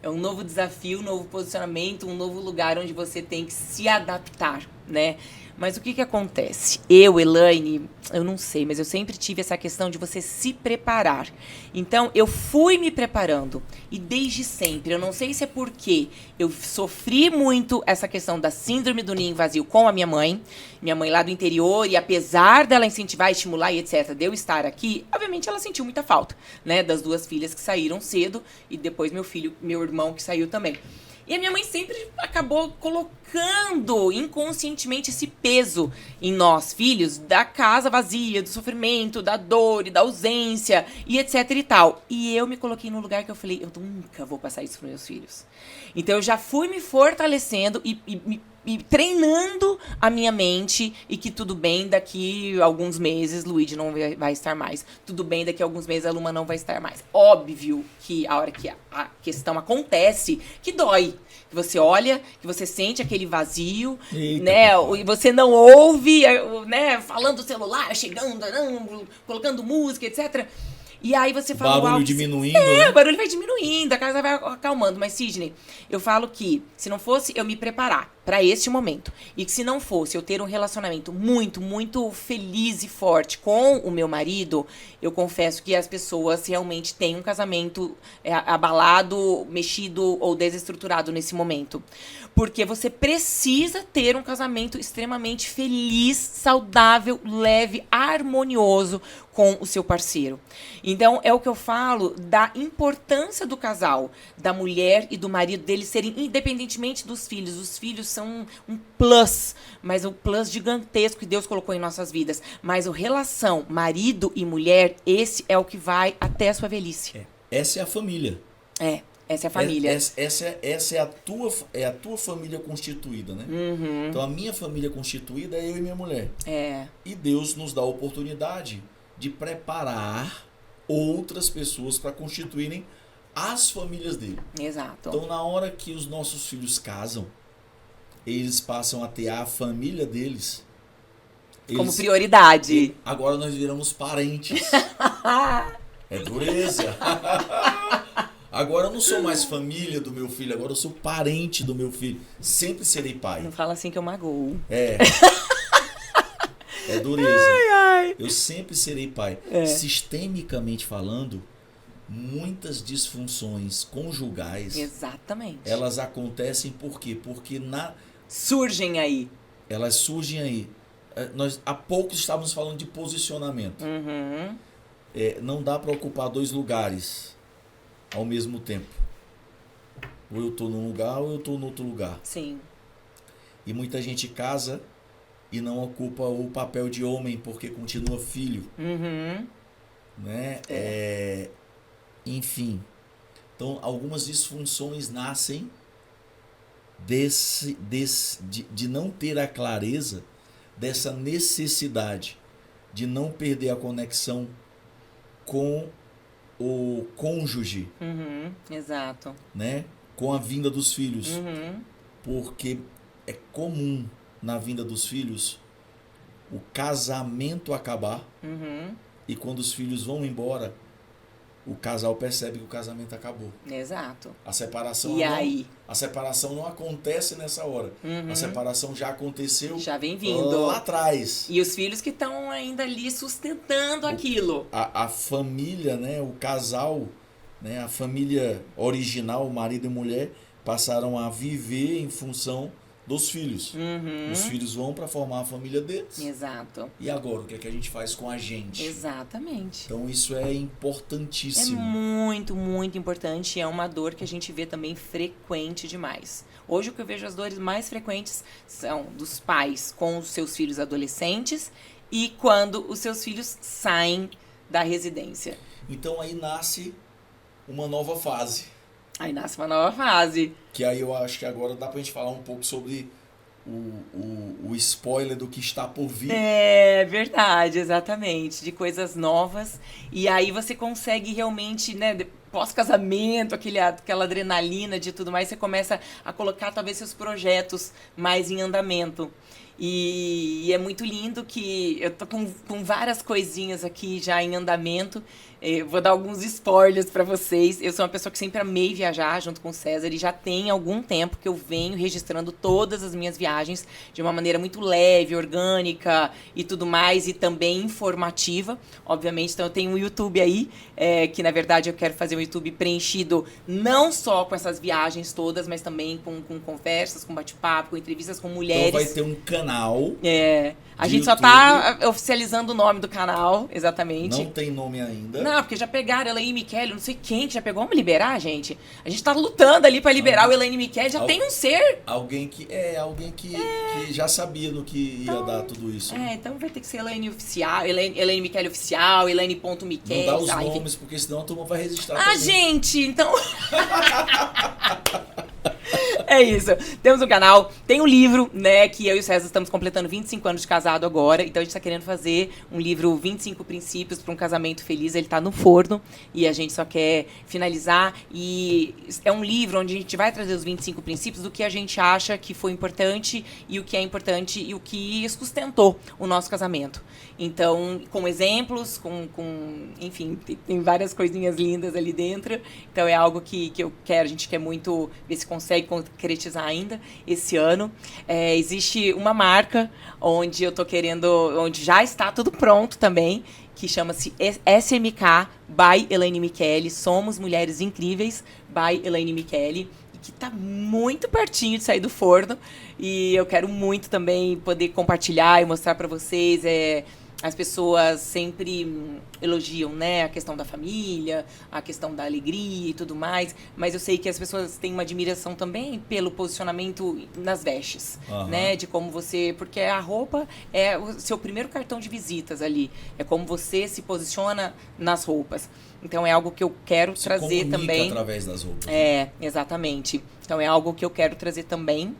um novo desafio, um novo posicionamento, um novo lugar onde você tem que se adaptar, né? Mas o que acontece? Eu, Elaine, eu não sei, mas eu sempre tive essa questão de você se preparar. Então, eu fui me preparando. E desde sempre, eu não sei se é porque eu sofri muito essa questão da síndrome do ninho vazio com a minha mãe lá do interior, e apesar dela incentivar, estimular e etc., de eu estar aqui, obviamente ela sentiu muita falta, né? Das duas filhas que saíram cedo, e depois meu irmão que saiu também. E a minha mãe sempre acabou colocando inconscientemente esse peso em nós, filhos, da casa vazia, do sofrimento, da dor e da ausência, e etc e tal. E eu me coloquei num lugar que eu falei, eu nunca vou passar isso para meus filhos. Então eu já fui me fortalecendo e treinando a minha mente, e que tudo bem, daqui a alguns meses Luigi não vai estar mais. Tudo bem, daqui a alguns meses a Luma não vai estar mais. Óbvio que a hora que a questão acontece, que dói. Que você olha, que você sente aquele vazio, Eita, né? E você não ouve, né? Falando do celular, chegando, colocando música, etc. E aí você fala... O barulho diminuindo, né? O barulho vai diminuindo, a casa vai acalmando. Mas, Sidney, eu falo que se não fosse eu me preparar para este momento, e que se não fosse eu ter um relacionamento muito, muito feliz e forte com o meu marido, eu confesso que as pessoas realmente têm um casamento abalado, mexido ou desestruturado nesse momento. Porque você precisa ter um casamento extremamente feliz, saudável, leve, harmonioso com o seu parceiro. Então, é o que eu falo da importância do casal, da mulher e do marido, deles serem independentemente dos filhos. Os filhos são um plus, mas um plus gigantesco que Deus colocou em nossas vidas. Mas a relação marido e mulher, esse é o que vai até a sua velhice. Essa é a família. Essa é a família. Essa é a tua família constituída, né? Uhum. Então a minha família constituída é eu e minha mulher. E Deus nos dá a oportunidade de preparar outras pessoas para constituírem as famílias dele. Exato. Então na hora que os nossos filhos casam, eles passam a ter a família deles como prioridade. Agora nós viramos parentes. É dureza. Agora eu não sou mais família do meu filho, agora eu sou parente do meu filho. Sempre serei pai. Não fala assim que eu magoo. É dureza. Ai. Eu sempre serei pai. Sistemicamente falando, muitas disfunções conjugais... Exatamente. Elas acontecem por quê? Porque surgem aí. Elas surgem aí. Nós há pouco estávamos falando de posicionamento. Uhum. Não dá para ocupar dois lugares ao mesmo tempo. Ou eu estou num lugar ou eu estou no outro lugar. Sim. E muita gente casa e não ocupa o papel de homem porque continua filho. Uhum. Né? Enfim. Então, algumas disfunções nascem de não ter a clareza dessa necessidade de não perder a conexão com o cônjuge. Uhum, exato. Né? Com a vinda dos filhos. Uhum. Porque é comum na vinda dos filhos o casamento acabar. Uhum. E quando os filhos vão embora, o casal percebe que o casamento acabou. Exato. A separação a separação não acontece nessa hora. Uhum. A separação já aconteceu. Já vem vindo. Lá atrás. E os filhos que estão ainda ali sustentando aquilo. A família, né, o casal, né, a família original, marido e mulher, passaram a viver em função dos filhos. Uhum. Os filhos vão para formar a família deles. Exato. E agora, o que é que a gente faz com a gente? Exatamente. Então isso é importantíssimo. É muito, muito importante. É uma dor que a gente vê também frequente demais. Hoje o que eu vejo as dores mais frequentes são dos pais com os seus filhos adolescentes e quando os seus filhos saem da residência. Então aí nasce uma nova fase. Aí nasce uma nova fase. Que aí eu acho que agora dá pra gente falar um pouco sobre o spoiler do que está por vir. É verdade, exatamente. De coisas novas. E aí você consegue realmente, né, pós-casamento, aquela adrenalina de tudo mais, você começa a colocar talvez seus projetos mais em andamento. E é muito lindo que eu tô com várias coisinhas aqui já em andamento. Eu vou dar alguns spoilers para vocês. Eu sou uma pessoa que sempre amei viajar junto com o César e já tem algum tempo que eu venho registrando todas as minhas viagens de uma maneira muito leve, orgânica e tudo mais, e também informativa, obviamente. Então eu tenho um YouTube aí, que na verdade eu quero fazer um YouTube preenchido não só com essas viagens todas, mas também com conversas, com bate-papo, com entrevistas com mulheres. Então vai ter um canal canal. A gente YouTube. só tá oficializando o nome do canal, exatamente. Não tem nome ainda. Não, porque já pegaram Elaine Michele, não sei quem que já pegou. Vamos liberar, gente? A gente tá lutando ali pra liberar o Elaine Michele, já tem um ser. Alguém que já sabia no que ia dar tudo isso. Então vai ter que ser Elaine Oficial, Elaine Michele Oficial, Elaine.Michele. Não dá os nomes, porque senão a turma vai registrar. Gente, então... É isso. Temos um canal, tem um livro, né, que eu e o César estamos completando 25 anos de casado agora, então a gente está querendo fazer um livro 25 princípios para um casamento feliz, ele está no forno e a gente só quer finalizar, e é um livro onde a gente vai trazer os 25 princípios do que a gente acha que foi importante e o que é importante e o que sustentou o nosso casamento. Então, com exemplos, enfim, tem várias coisinhas lindas ali dentro, então é algo que eu quero, a gente quer muito ver se consegue concretizar ainda esse ano. Existe uma marca onde eu tô querendo, onde já está tudo pronto também, que chama-se SMK by Elaine Michele, Somos Mulheres Incríveis by Elaine Michele, que tá muito pertinho de sair do forno, e eu quero muito também poder compartilhar e mostrar para vocês. As pessoas sempre elogiam, né, a questão da família, a questão da alegria e tudo mais, mas eu sei que as pessoas têm uma admiração também pelo posicionamento nas vestes, né, de como você... Porque a roupa é o seu primeiro cartão de visitas ali, é como você se posiciona nas roupas. Então é algo que eu quero trazer também. Através das roupas. Exatamente. Então é algo que eu quero trazer também.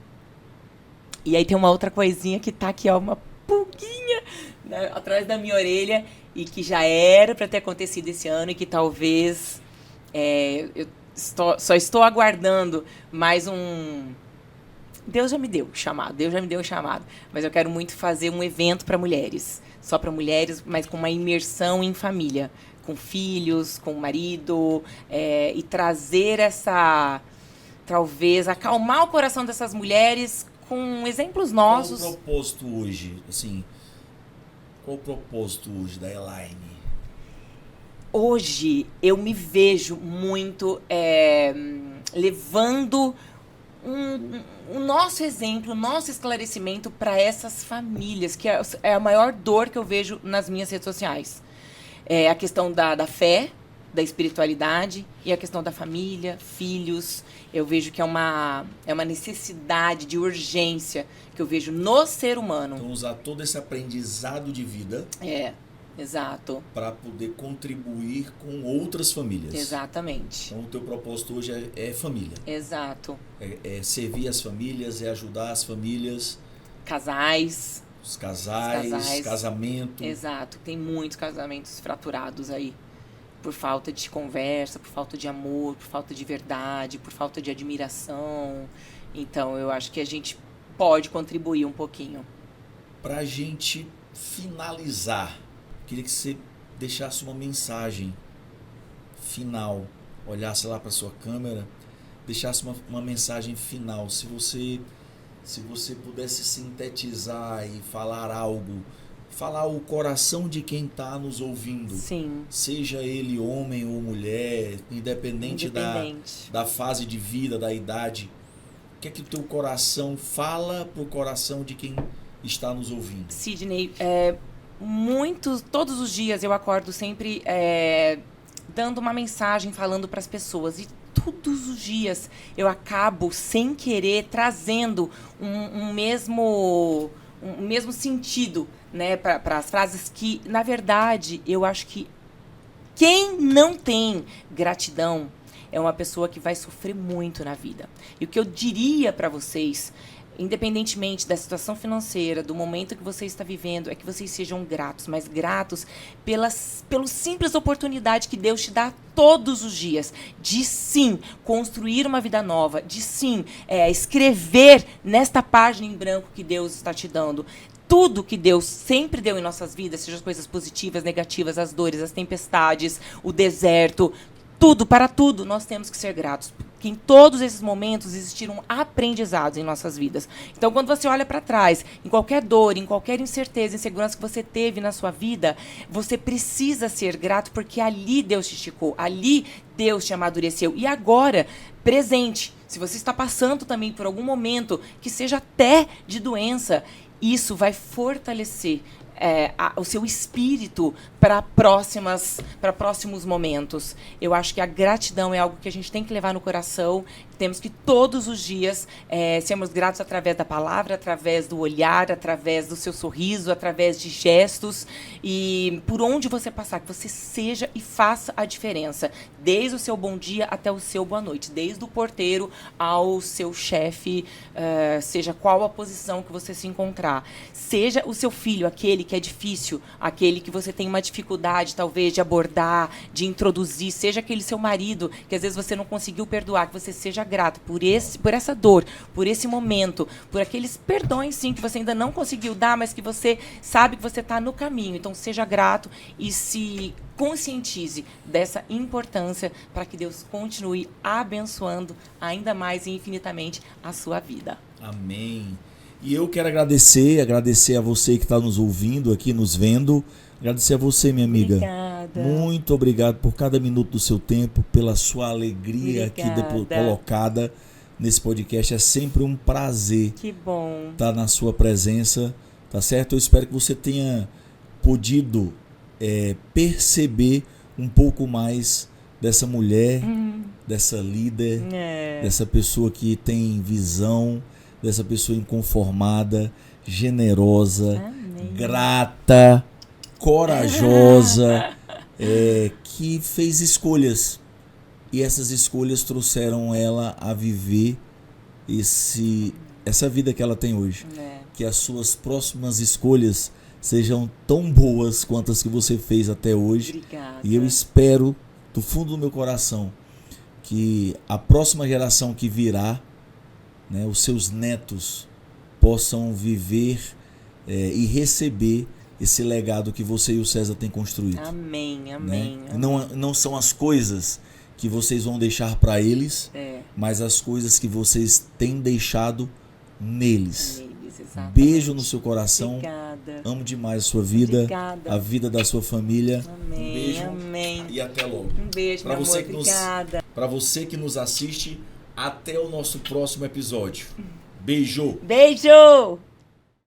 E aí tem uma outra coisinha que tá aqui, ó, uma pulguinha, né, atrás da minha orelha, e que já era para ter acontecido esse ano, e que talvez eu só estou aguardando mais um... Deus já me deu o chamado, mas eu quero muito fazer um evento para mulheres, só para mulheres, mas com uma imersão em família, com filhos, com o marido, e trazer talvez acalmar o coração dessas mulheres com exemplos nossos. Qual o propósito hoje, assim, da Elaine? Hoje eu me vejo muito levando o nosso exemplo, o nosso esclarecimento para essas famílias, que é a maior dor que eu vejo nas minhas redes sociais. A questão da fé, da espiritualidade, e a questão da família, filhos. Eu vejo que é uma necessidade de urgência que eu vejo no ser humano. Então, usar todo esse aprendizado de vida... Exato. Para poder contribuir com outras famílias. Exatamente. Então, o teu propósito hoje é família. Exato. É servir as famílias, é ajudar as famílias. Casais. Os casais, casamento. Exato. Tem muitos casamentos fraturados aí. Por falta de conversa, por falta de amor, por falta de verdade, por falta de admiração. Então, eu acho que a gente pode contribuir um pouquinho. Pra gente finalizar, queria que você deixasse uma mensagem final, olhasse lá para sua câmera, deixasse uma mensagem final. Se você pudesse sintetizar e falar algo, falar o coração de quem está nos ouvindo. Sim. Seja ele homem ou mulher, independente. Da fase de vida, da idade. O que é que o teu coração fala pro coração de quem está nos ouvindo? Sidney, todos os dias eu acordo sempre dando uma mensagem, falando para as pessoas, e todos os dias eu acabo, sem querer, trazendo um mesmo sentido, né, para as frases que, na verdade, eu acho que quem não tem gratidão é uma pessoa que vai sofrer muito na vida. E o que eu diria para vocês, independentemente da situação financeira, do momento que você está vivendo, é que vocês sejam gratos, mas gratos pela simples oportunidade que Deus te dá todos os dias, de sim construir uma vida nova, de sim escrever nesta página em branco que Deus está te dando. Tudo que Deus sempre deu em nossas vidas, seja as coisas positivas, negativas, as dores, as tempestades, o deserto, para tudo, nós temos que ser gratos. Porque em todos esses momentos existiram aprendizados em nossas vidas. Então, quando você olha para trás, em qualquer dor, em qualquer incerteza, insegurança que você teve na sua vida, você precisa ser grato, porque ali Deus te esticou, ali Deus te amadureceu. E agora, presente, se você está passando também por algum momento que seja até de doença, isso vai fortalecer o seu espírito para próximos momentos. Eu acho que a gratidão é algo que a gente tem que levar no coração. Temos que todos os dias sermos gratos através da palavra, através do olhar, através do seu sorriso, através de gestos. E por onde você passar, que você seja e faça a diferença. Desde o seu bom dia até o seu boa noite. Desde o porteiro ao seu chefe, seja qual a posição que você se encontrar. Seja o seu filho, aquele que é difícil, aquele que você tem uma dificuldade, talvez, de abordar, de introduzir, seja aquele seu marido, que às vezes você não conseguiu perdoar, que você seja grato por essa dor, por esse momento, por aqueles perdões, sim, que você ainda não conseguiu dar, mas que você sabe que você está no caminho. Então, seja grato e se conscientize dessa importância para que Deus continue abençoando ainda mais e infinitamente a sua vida. Amém. E eu quero agradecer a você que está nos ouvindo aqui, nos vendo. Agradecer a você, minha amiga. Obrigada. Muito obrigado por cada minuto do seu tempo, pela sua alegria aqui colocada nesse podcast. É sempre um prazer estar na sua presença, tá certo? Eu espero que você tenha podido perceber um pouco mais dessa mulher, dessa líder, dessa pessoa que tem visão, dessa pessoa inconformada, generosa, grata, corajosa, que fez escolhas. E essas escolhas trouxeram ela a viver essa vida que ela tem hoje. Que as suas próximas escolhas sejam tão boas quanto as que você fez até hoje. Obrigada. E eu espero, do fundo do meu coração, que a próxima geração que virá, né, os seus netos possam viver e receber esse legado que você e o César têm construído. Amém, amém. Né? Não são as coisas que vocês vão deixar para eles, mas as coisas que vocês têm deixado neles. Beijo no seu coração. Obrigada. Amo demais a sua vida, Obrigada. A vida da sua família. Amém, um beijo e até logo. Um beijo, meu amor. Obrigada. Para você que nos assiste, até o nosso próximo episódio. Beijo! Beijo!